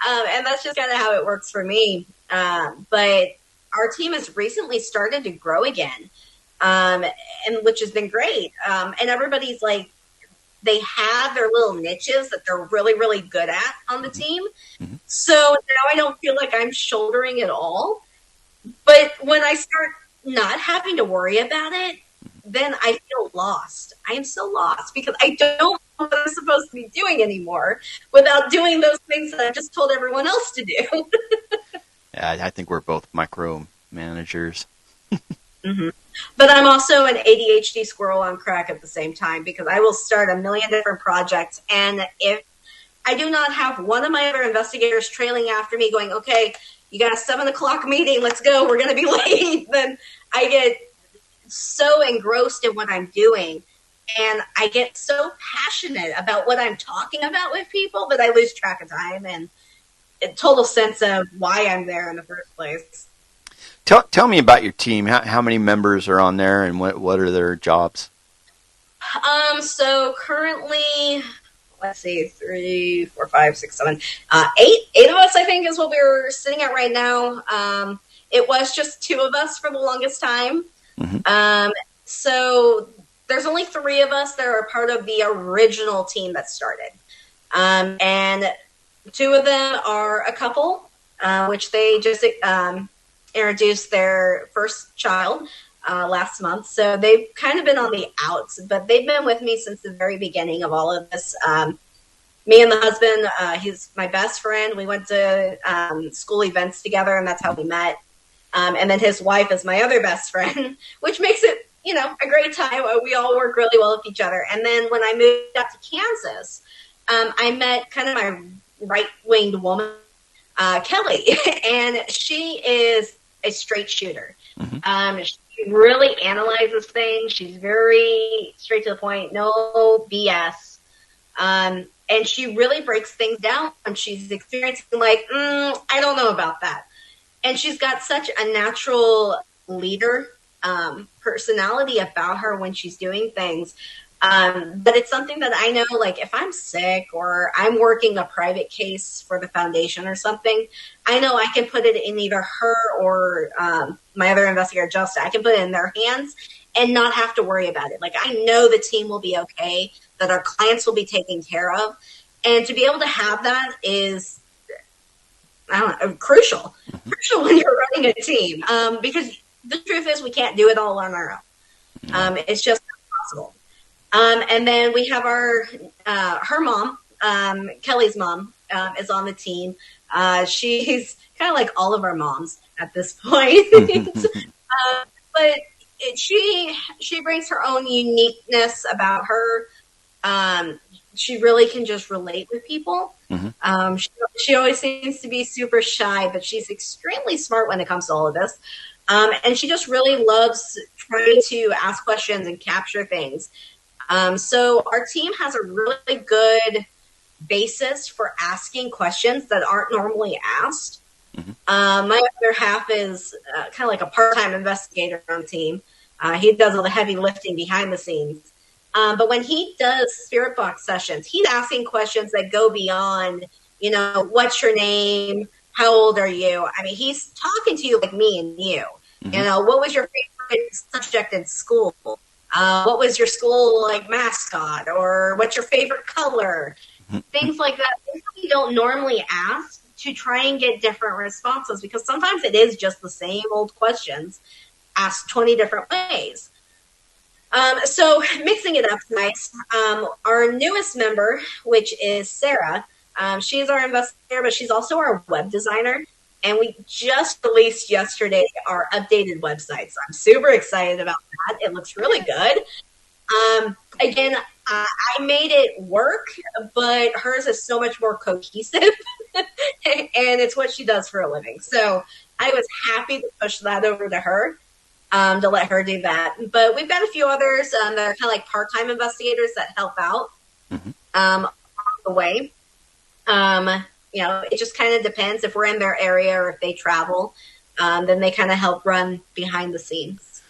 And that's just kind of how it works for me. But our team has recently started to grow again, and which has been great. And everybody's like, they have their little niches that they're really, really good at on the team. Mm-hmm. So now I don't feel like I'm shouldering it all. But when I start not having to worry about it, then I feel lost. I am so lost because I don't know what I'm supposed to be doing anymore without doing those things that I just told everyone else to do. Yeah, I think we're both micro managers. Mm-hmm. But I'm also an ADHD squirrel on crack at the same time, because I will start a million different projects. And if I do not have one of my other investigators trailing after me going, okay, you got a 7:00 meeting, let's go, we're going to be late, then I get so engrossed in what I'm doing. And I get so passionate about what I'm talking about with people that I lose track of time and a total sense of why I'm there in the first place. Tell me about your team. How many members are on there, and what are their jobs? So currently, let's see, 3, 4, 5, 6, 7, 8 of us, I think, is what we're sitting at right now. It was just 2 of us for the longest time. Mm-hmm. So there's only 3 of us that are part of the original team that started. And 2 of them are a couple, which they just introduced their first child last month. So they've kind of been on the outs, but they've been with me since the very beginning of all of this. Me and the husband, he's my best friend. We went to school events together, and that's how we met. And then his wife is my other best friend, which makes it, a great time. We all work really well with each other. And then when I moved out to Kansas, I met kind of my right-winged woman, Kelly, and she is a straight shooter. Mm-hmm. She really analyzes things. She's very straight to the point, no BS. And she really breaks things down when she's experiencing like, I don't know about that. And she's got such a natural leader personality about her when she's doing things. But it's something that I know, like if I'm sick or I'm working a private case for the foundation or something, I know I can put it in either her or my other investigator, Justin. I can put it in their hands and not have to worry about it. Like I know the team will be okay, that our clients will be taken care of. And to be able to have that is, crucial when you're running a team. Because the truth is we can't do it all on our own. It's just not possible. And then we have her mom, Kelly's mom, is on the team. She's kind of like all of our moms at this point. But she brings her own uniqueness about her. She really can just relate with people. Mm-hmm. She always seems to be super shy, but she's extremely smart when it comes to all of this. And she just really loves trying to ask questions and capture things. So our team has a really good basis for asking questions that aren't normally asked. Mm-hmm. My other half is kind of like a part-time investigator on the team. He does all the heavy lifting behind the scenes. But when he does spirit box sessions, he's asking questions that go beyond, what's your name? How old are you? I mean, he's talking to you like me and you. Mm-hmm. What was your favorite subject in school? What was your school mascot? Or what's your favorite color? Mm-hmm. Things like that. Things that we don't normally ask to try and get different responses, because sometimes it is just the same old questions asked 20 different ways. So mixing it up is nice. Our newest member, which is Sarah, she's our investigator, but she's also our web designer. And we just released yesterday our updated website. So I'm super excited about that. It looks really good. Again, I made it work, but hers is so much more cohesive. And it's what she does for a living. So I was happy to push that over to her. To let her do that. But we've got a few others that are kind of like part-time investigators that help out along the way. It just kind of depends if we're in their area or if they travel. Then they kind of help run behind the scenes.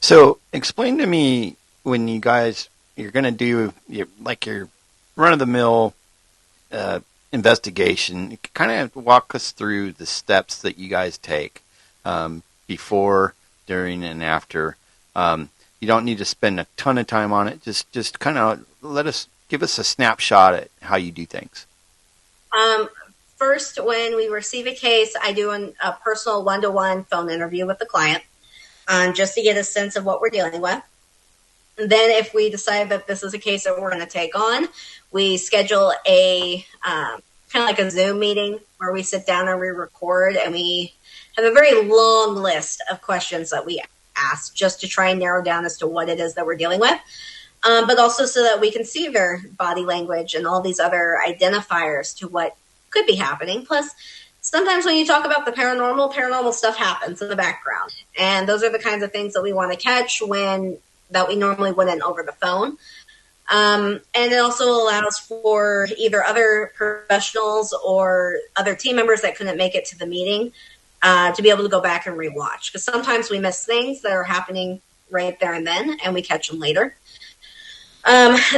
So explain to me, when you guys, you're going to do your run-of-the-mill investigation, kind of walk us through the steps that you guys take before, during, and after. You don't need to spend a ton of time on it. Just kind of give us a snapshot at how you do things. First, when we receive a case, I do a personal one-to-one phone interview with the client, just to get a sense of what we're dealing with. And then if we decide that this is a case that we're going to take on, we schedule a kind of like a Zoom meeting where we sit down and we record, and we have a very long list of questions that we ask just to try and narrow down as to what it is that we're dealing with, but also so that we can see their body language and all these other identifiers to what could be happening. Plus, sometimes when you talk about the paranormal stuff happens in the background, and those are the kinds of things that we want to catch that we normally wouldn't over the phone. And it also allows for either other professionals or other team members that couldn't make it to the meeting to be able to go back and rewatch, because sometimes we miss things that are happening right there and then, and we catch them later.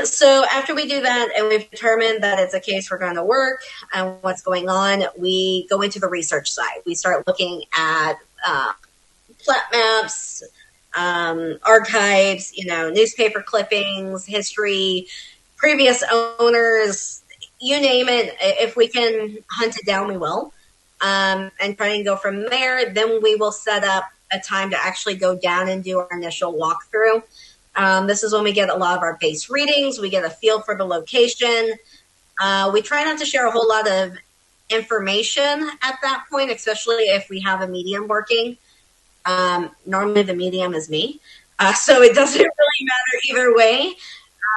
So after we do that and we've determined that it's a case we're going to work and what's going on, we go into the research side. We start looking at plat maps, archives, newspaper clippings, history, previous owners, you name it. If we can hunt it down, we will. And try and go from there. Then we will set up a time to actually go down and do our initial walkthrough. This is when we get a lot of our base readings. We get a feel for the location. We try not to share a whole lot of information at that point, especially if we have a medium working. Normally the medium is me. So it doesn't really matter either way.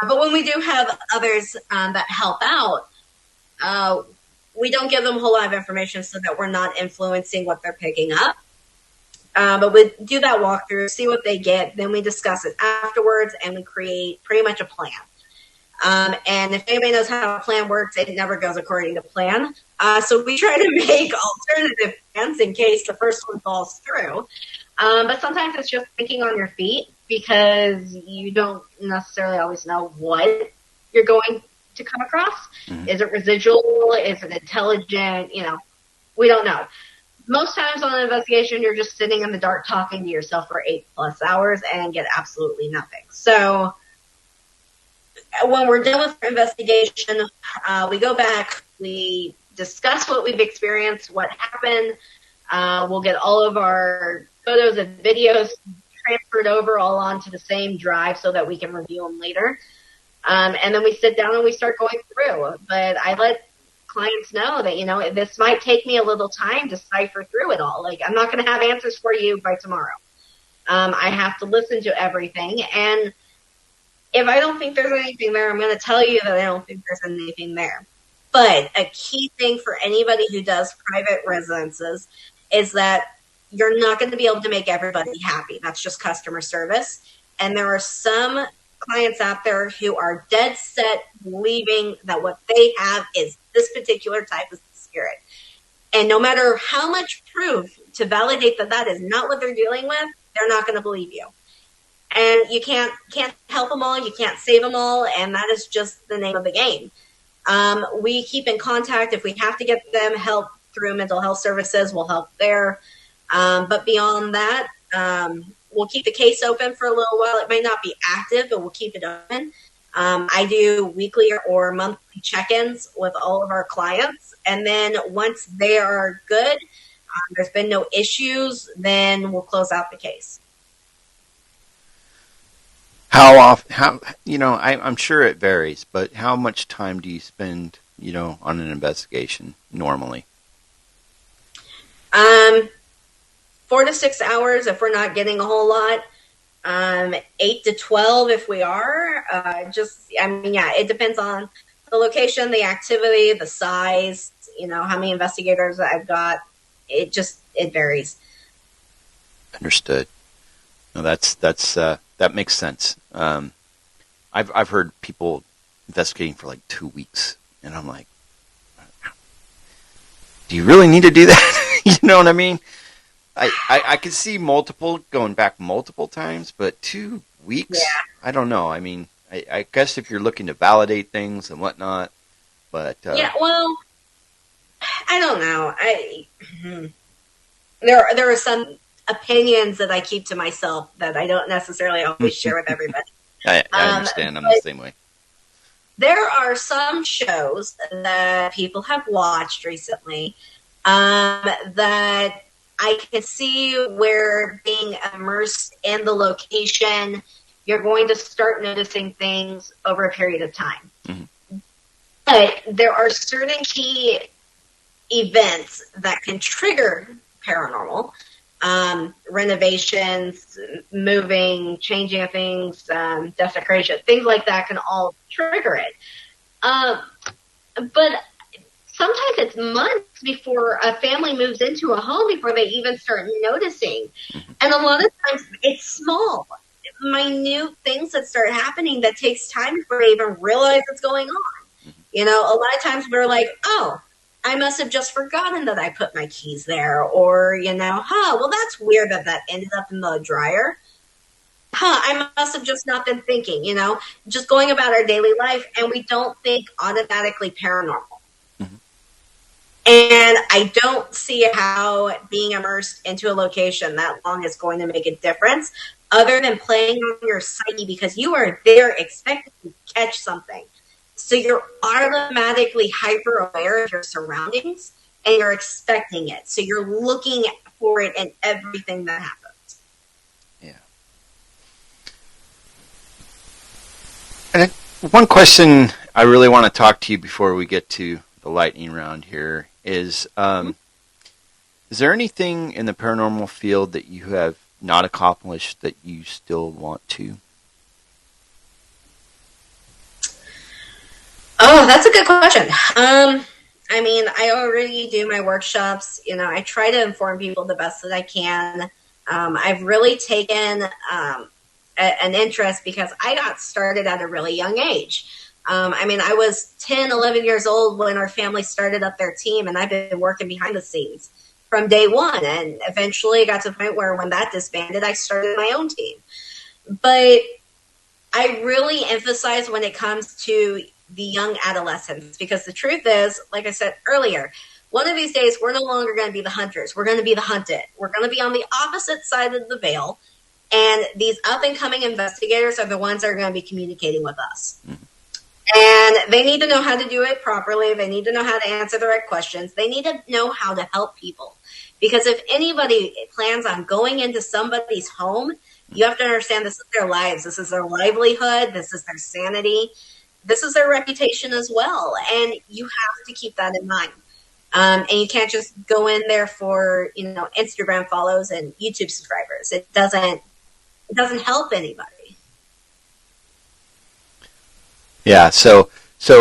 But when we do have others that help out, we don't give them a whole lot of information so that we're not influencing what they're picking up. But we do that walkthrough, see what they get, then we discuss it afterwards, and we create pretty much a plan. And if anybody knows how a plan works, it never goes according to plan. So we try to make alternative plans in case the first one falls through. But sometimes it's just thinking on your feet, because you don't necessarily always know what you're going to come across. Mm-hmm. Is it residual? Is it intelligent? We don't know. Most times on an investigation, you're just sitting in the dark talking to yourself for 8+ hours and get absolutely nothing. So when we're done with our investigation, we go back, we discuss what we've experienced, what happened. We'll get all of our photos and videos transferred over all onto the same drive so that we can review them later. And then we sit down and we start going through. But I let clients know that, this might take me a little time to cipher through it all. Like, I'm not going to have answers for you by tomorrow. I have to listen to everything. And if I don't think there's anything there, I'm going to tell you that I don't think there's anything there. But a key thing for anybody who does private residences is that you're not going to be able to make everybody happy. That's just customer service. And there are some clients out there who are dead set believing that what they have is this particular type of spirit. And no matter how much proof to validate that that is not what they're dealing with, they're not going to believe you. And you can't help them all. You can't save them all. And that is just the name of the game. We keep in contact. If we have to get them help through mental health services, we'll help there. But beyond that, we'll keep the case open for a little while. It may not be active, but we'll keep it open. I do weekly or monthly check-ins with all of our clients. And then once they are good, there's been no issues, then we'll close out the case. How often, I'm sure it varies, but how much time do you spend, on an investigation normally? 4 to 6 hours if we're not getting a whole lot. 8 to 12 if we are. It depends on the location, the activity, the size, how many investigators I've got. It varies. Understood. No, that makes sense. I've heard people investigating for like 2 weeks, and I'm like, do you really need to do that? You know what I mean? I could see going back multiple times, but 2 weeks? Yeah. I don't know. I mean, I guess if you're looking to validate things and whatnot, but well, I don't know. There are some opinions that I keep to myself that I don't necessarily always share with everybody. I understand. I'm the same way. There are some shows that people have watched recently that I can see where being immersed in the location, you're going to start noticing things over a period of time. Mm-hmm. But there are certain key events that can trigger paranormal. Renovations, moving, changing of things, desecration, things like that can all trigger it. But sometimes it's months before a family moves into a home before they even start noticing. And a lot of times it's small, minute things that start happening that takes time before they even realize what's going on. A lot of times we're like, oh, I must have just forgotten that I put my keys there. Or, well, that's weird that ended up in the dryer. I must have just not been thinking, just going about our daily life, and we don't think automatically paranormal. Mm-hmm. And I don't see how being immersed into a location that long is going to make a difference other than playing on your psyche because you are there expecting to catch something. So you're automatically hyper aware of your surroundings and you're expecting it. So you're looking for it in everything that happens. Yeah. And one question I really want to talk to you before we get to the lightning round here is there anything in the paranormal field that you have not accomplished that you still want to? Oh, that's a good question. I already do my workshops. I try to inform people the best that I can. I've really taken an interest because I got started at a really young age. I was 10, 11 years old when our family started up their team, and I've been working behind the scenes from day one. And eventually it got to the point where when that disbanded, I started my own team. But I really emphasize when it comes to the young adolescents, because the truth is, like I said earlier, one of these days we're no longer going to be the hunters. We're going to be the hunted. We're going to be on the opposite side of the veil. And these up and coming investigators are the ones that are going to be communicating with us. Mm-hmm. And they need to know how to do it properly. They need to know how to answer the right questions. They need to know how to help people. Because if anybody plans on going into somebody's home You have to understand this is their lives. This is their livelihood. This is their sanity. This is their reputation as well. And you have to keep that in mind. And you can't just go in there for, Instagram follows and YouTube subscribers. It doesn't help anybody. Yeah. So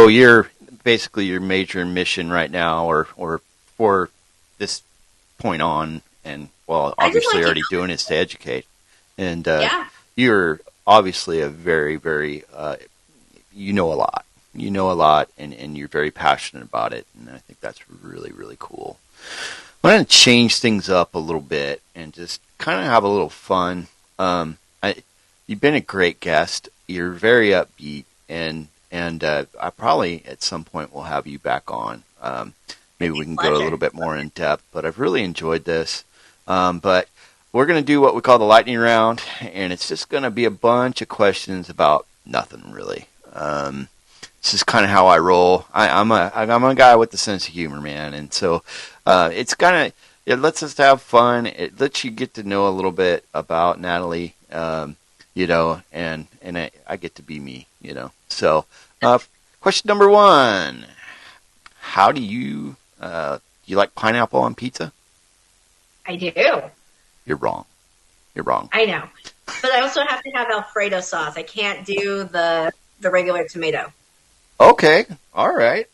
you're basically your major mission right now, or for this point on, and obviously already doing is to educate. And you're obviously a very, very, you know a lot. You know a lot, and you're very passionate about it, and I think that's really, really cool. I'm going to change things up a little bit and just kind of have a little fun. You've been a great guest. You're very upbeat, and I probably at some point will have you back on. Maybe we can go a little bit more in depth, but I've really enjoyed this. But we're going to do what we call the lightning round, and it's just going to be a bunch of questions about nothing really. This is kind of how I roll. I'm a guy with a sense of humor, man, and so it's kind of, it lets us have fun. It lets you get to know a little bit about Natalie, and I get to be me, So, question number 1: how do you like pineapple on pizza? I do. You're wrong. I know, but I also have to have Alfredo sauce. I can't do the regular tomato. Okay, all right.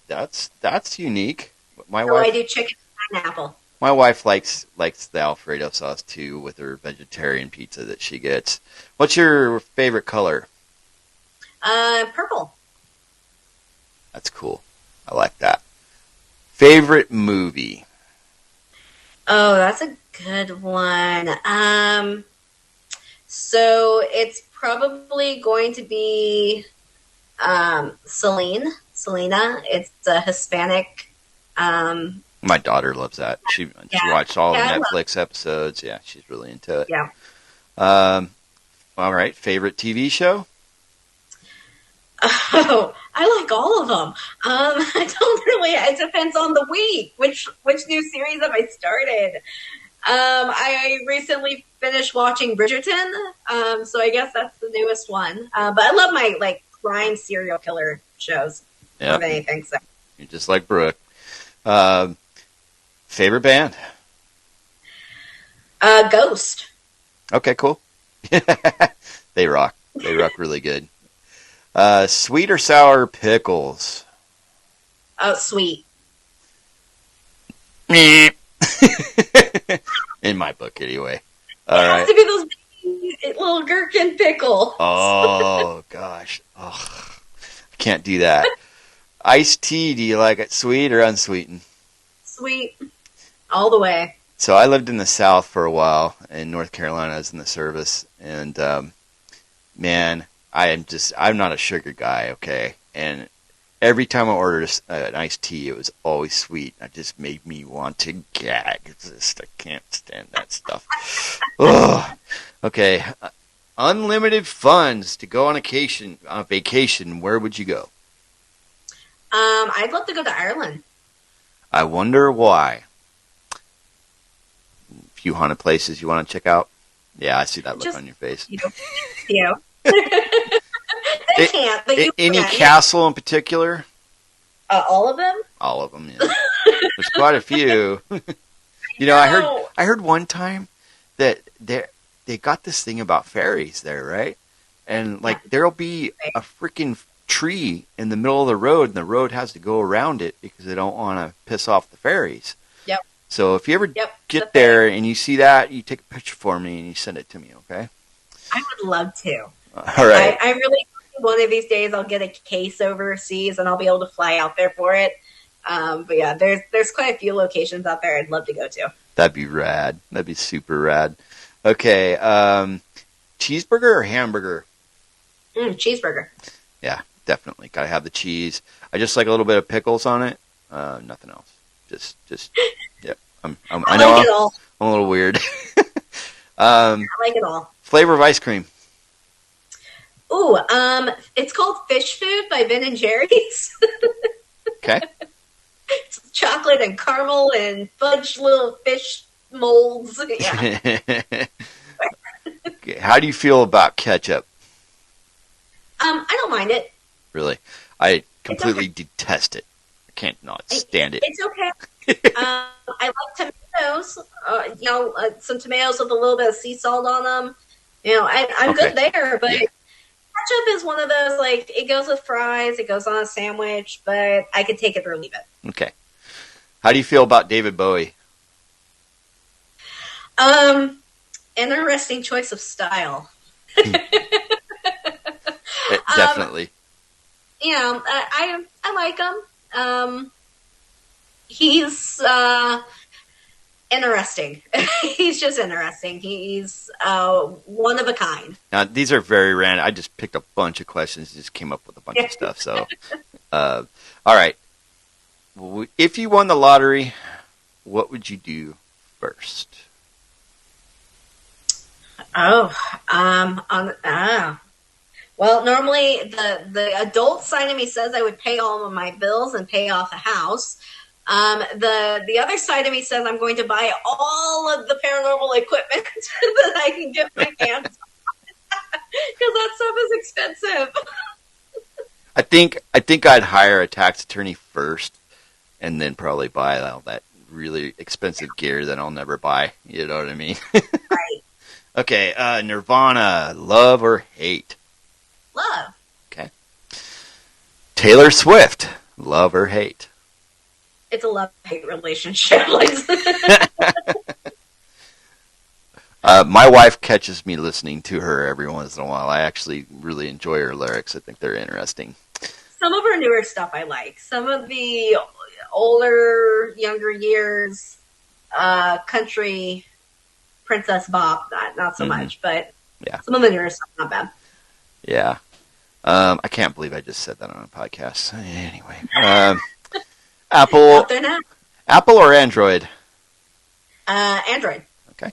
That's unique. I do chicken and pineapple. My wife likes the Alfredo sauce too with her vegetarian pizza that she gets. What's your favorite color? Purple. That's cool. I like that. Favorite movie? Oh, that's a good one. So it's probably going to be Selena. It's a Hispanic. My daughter loves that. She watched all the Netflix episodes. Yeah, she's really into it. Yeah. All right. Favorite TV show? Oh, I like all of them. I don't really. It depends on the week. Which new series have I started? I recently finished watching Bridgerton. So I guess that's the newest one. But I love my crime serial killer shows. Yeah. More than anything. So. You're just like Brooke. Favorite band? Ghost. Okay, cool. They rock. They rock really good. Sweet or sour pickles? Oh, sweet. In my book, anyway. All right. It has to be those little gherkin pickles. Oh, gosh. Oh, I can't do that. Iced tea, do you like it sweet or unsweetened? Sweet. All the way. So I lived in the South for a while. In North Carolina, I was in the service. And, man, I'm not a sugar guy, okay? And every time I ordered an iced tea, it was always sweet. It just made me want to gag. I can't stand that stuff. Ugh. Okay. Unlimited funds to go on vacation. Where would you go? I'd love to go to Ireland. I wonder why. A few haunted places you want to check out? Yeah, I see that look on your face. You. They can't, but you any can. castle in particular? All of them? All of them, yeah. There's quite a few. I heard one time that they got this thing about fairies there, right? And there'll be a freaking tree in the middle of the road, and the road has to go around it because they don't want to piss off the fairies. Yep. So if you ever get there and you see that, you take a picture for me and you send it to me, okay? I would love to. All right. I really, one of these days, I'll get a case overseas and I'll be able to fly out there for it. But yeah, there's quite a few locations out there I'd love to go to. That'd be rad. That'd be super rad. Okay. Cheeseburger or hamburger? Cheeseburger. Yeah, definitely. Gotta have the cheese. I just like a little bit of pickles on it. Nothing else. Just. Yep. I know like it all. I'm a little weird. I like it all. Flavor of ice cream. Ooh, it's called Fish Food by Ben and Jerry's. Okay. It's chocolate and caramel and fudge little fish molds. Yeah. Okay. How do you feel about ketchup? I don't mind it. Really? I completely detest it. I can't not stand it. It's okay. I like tomatoes. Some tomatoes with a little bit of sea salt on them. I'm Okay. good there. But Yeah. ketchup is one of those, like, it goes with fries, it goes on a sandwich, but I could take it or leave it. Okay. How do you feel about David Bowie? Interesting choice of style. Definitely. I like him. He's interesting. He's just interesting. He's one of a kind. Now, these are very random. I just picked a bunch of questions, just came up with a bunch of stuff. So, all right. If you won the lottery, what would you do first? Well, normally the adult side of me says I would pay all of my bills and pay off the house. The other side of me says I'm going to buy all of the paranormal equipment that I can get my hands on, because that stuff is expensive. I think I'd hire a tax attorney first, and then probably buy all that really expensive gear that I'll never buy. You know what I mean? Right. Okay. Nirvana, love or hate? Love. Okay. Taylor Swift, love or hate? It's a love-hate relationship. My wife catches me listening to her every once in a while. I actually really enjoy her lyrics. I think they're interesting. Some of her newer stuff I like. Some of the older, younger years, country princess bop, not so much, but yeah, some of the newer stuff not bad. Yeah. I can't believe I just said that on a podcast. Anyway, Apple or Android? Android. Okay.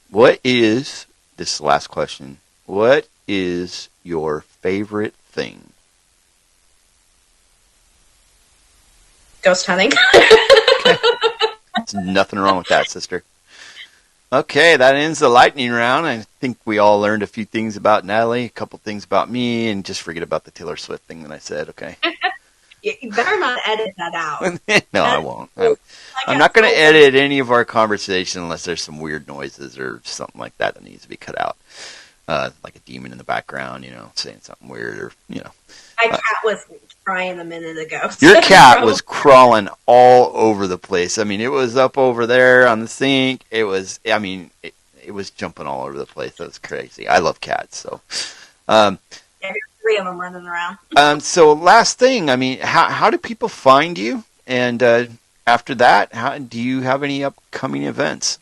What is, this is the last question, what is your favorite thing? Ghost hunting. Okay. There's nothing wrong with that, sister. Okay, that ends the lightning round. I think we all learned a few things about Natalie, a couple things about me, and just forget about the Taylor Swift thing that I said, okay? You better not edit that out. No, I won't. I'm not going to edit any of our conversation unless there's some weird noises or something like that needs to be cut out. Like a demon in the background, saying something weird or, My cat was crying a minute ago. Your cat was crawling all over the place. I mean, it was up over there on the sink. It was jumping all over the place. That was crazy. I love cats, so. Yeah, there's 3 of them running around. So last thing, I mean, how do people find you? And after that, do you have any upcoming events?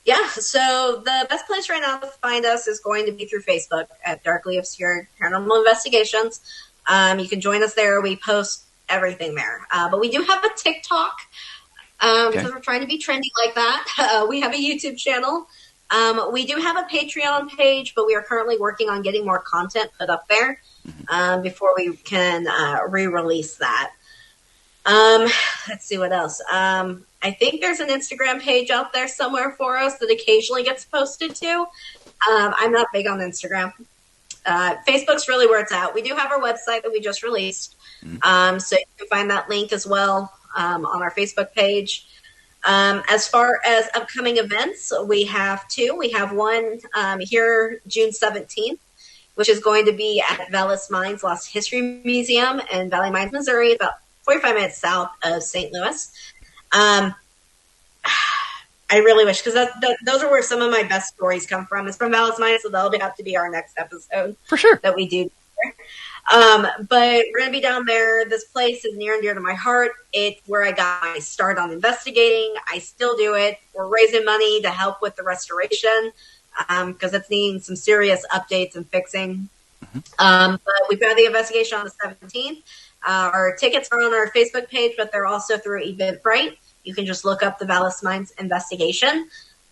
Yeah, so the best place right now to find us is going to be through Facebook at Darkly Obscured Paranormal Investigations. You can join us there. We post everything there. But we do have a TikTok, because we're trying to be trendy like that. We have a YouTube channel. We do have a Patreon page, but we are currently working on getting more content put up there before we can re-release that. Let's see what else. I think there's an Instagram page out there somewhere for us that occasionally gets posted to. I'm not big on Instagram. Facebook's really where it's at. We do have our website that we just released. So you can find that link as well on our Facebook page. As far as upcoming events, we have 2. We have one here June 17th, which is going to be at Vallis Mines Lost History Museum in Valley Mines, Missouri, about 45 minutes south of St. Louis. I really wish, because those are where some of my best stories come from. It's from Vallis Mines, so that'll have to be our next episode for sure that we do. But we're going to be down there. This place is near and dear to my heart. It's where I got my start on investigating. I still do it. We're raising money to help with the restoration because it's needing some serious updates and fixing. But we've got the investigation on the 17th. Our tickets are on our Facebook page, but they're also through Eventbrite. You can just look up the Vallis Mines investigation,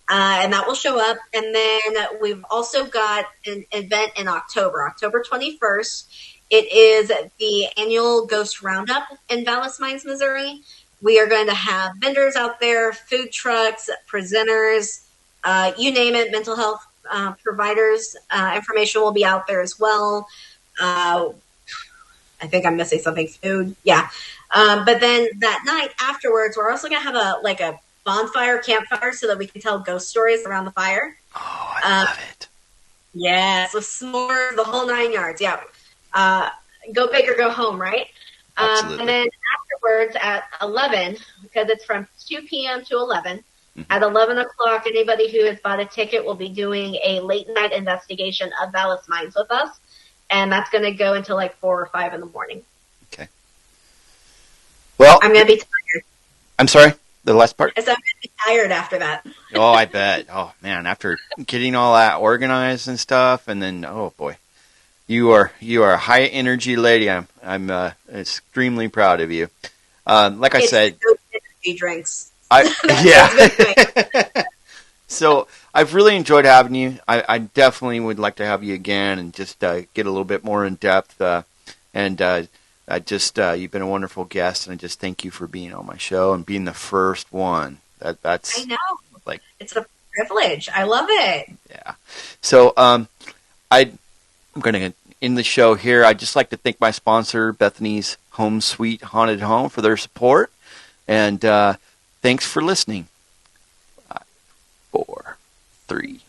and that will show up. And then we've also got an event in October 21st. It is the annual Ghost Roundup in Vallis Mines, Missouri. We are going to have vendors out there, food trucks, presenters, you name it, mental health providers. Information will be out there as well. I think I'm missing something. Food, yeah. But then that night afterwards, we're also going to have a bonfire, campfire, so that we can tell ghost stories around the fire. Oh, I love it. Yeah, so s'mores, the whole 9 yards. Yeah. Go big or go home, right? Absolutely. And then afterwards at 11, because it's from 2 p.m. to 11, at 11 o'clock, anybody who has bought a ticket will be doing a late night investigation of Vallis Mines with us. And that's going to go until like 4 or 5 in the morning. Okay. Well, I'm going to be tired. I'm sorry, the last part? So I'm going to be tired after that. Oh, I bet. Oh, man, after getting all that organized and stuff, and then, oh, boy. You are a high energy lady. I'm extremely proud of you. Like I said, energy drinks. Yeah. So I've really enjoyed having you. I definitely would like to have you again and just get a little bit more in depth. And you've been a wonderful guest, and I just thank you for being on my show and being the first one. That's I know. Like, it's a privilege. I love it. Yeah. So I'm going to end the show here. I'd just like to thank my sponsor, Bethany's Home Sweet Haunted Home, for their support. And thanks for listening. 5, 4, 3,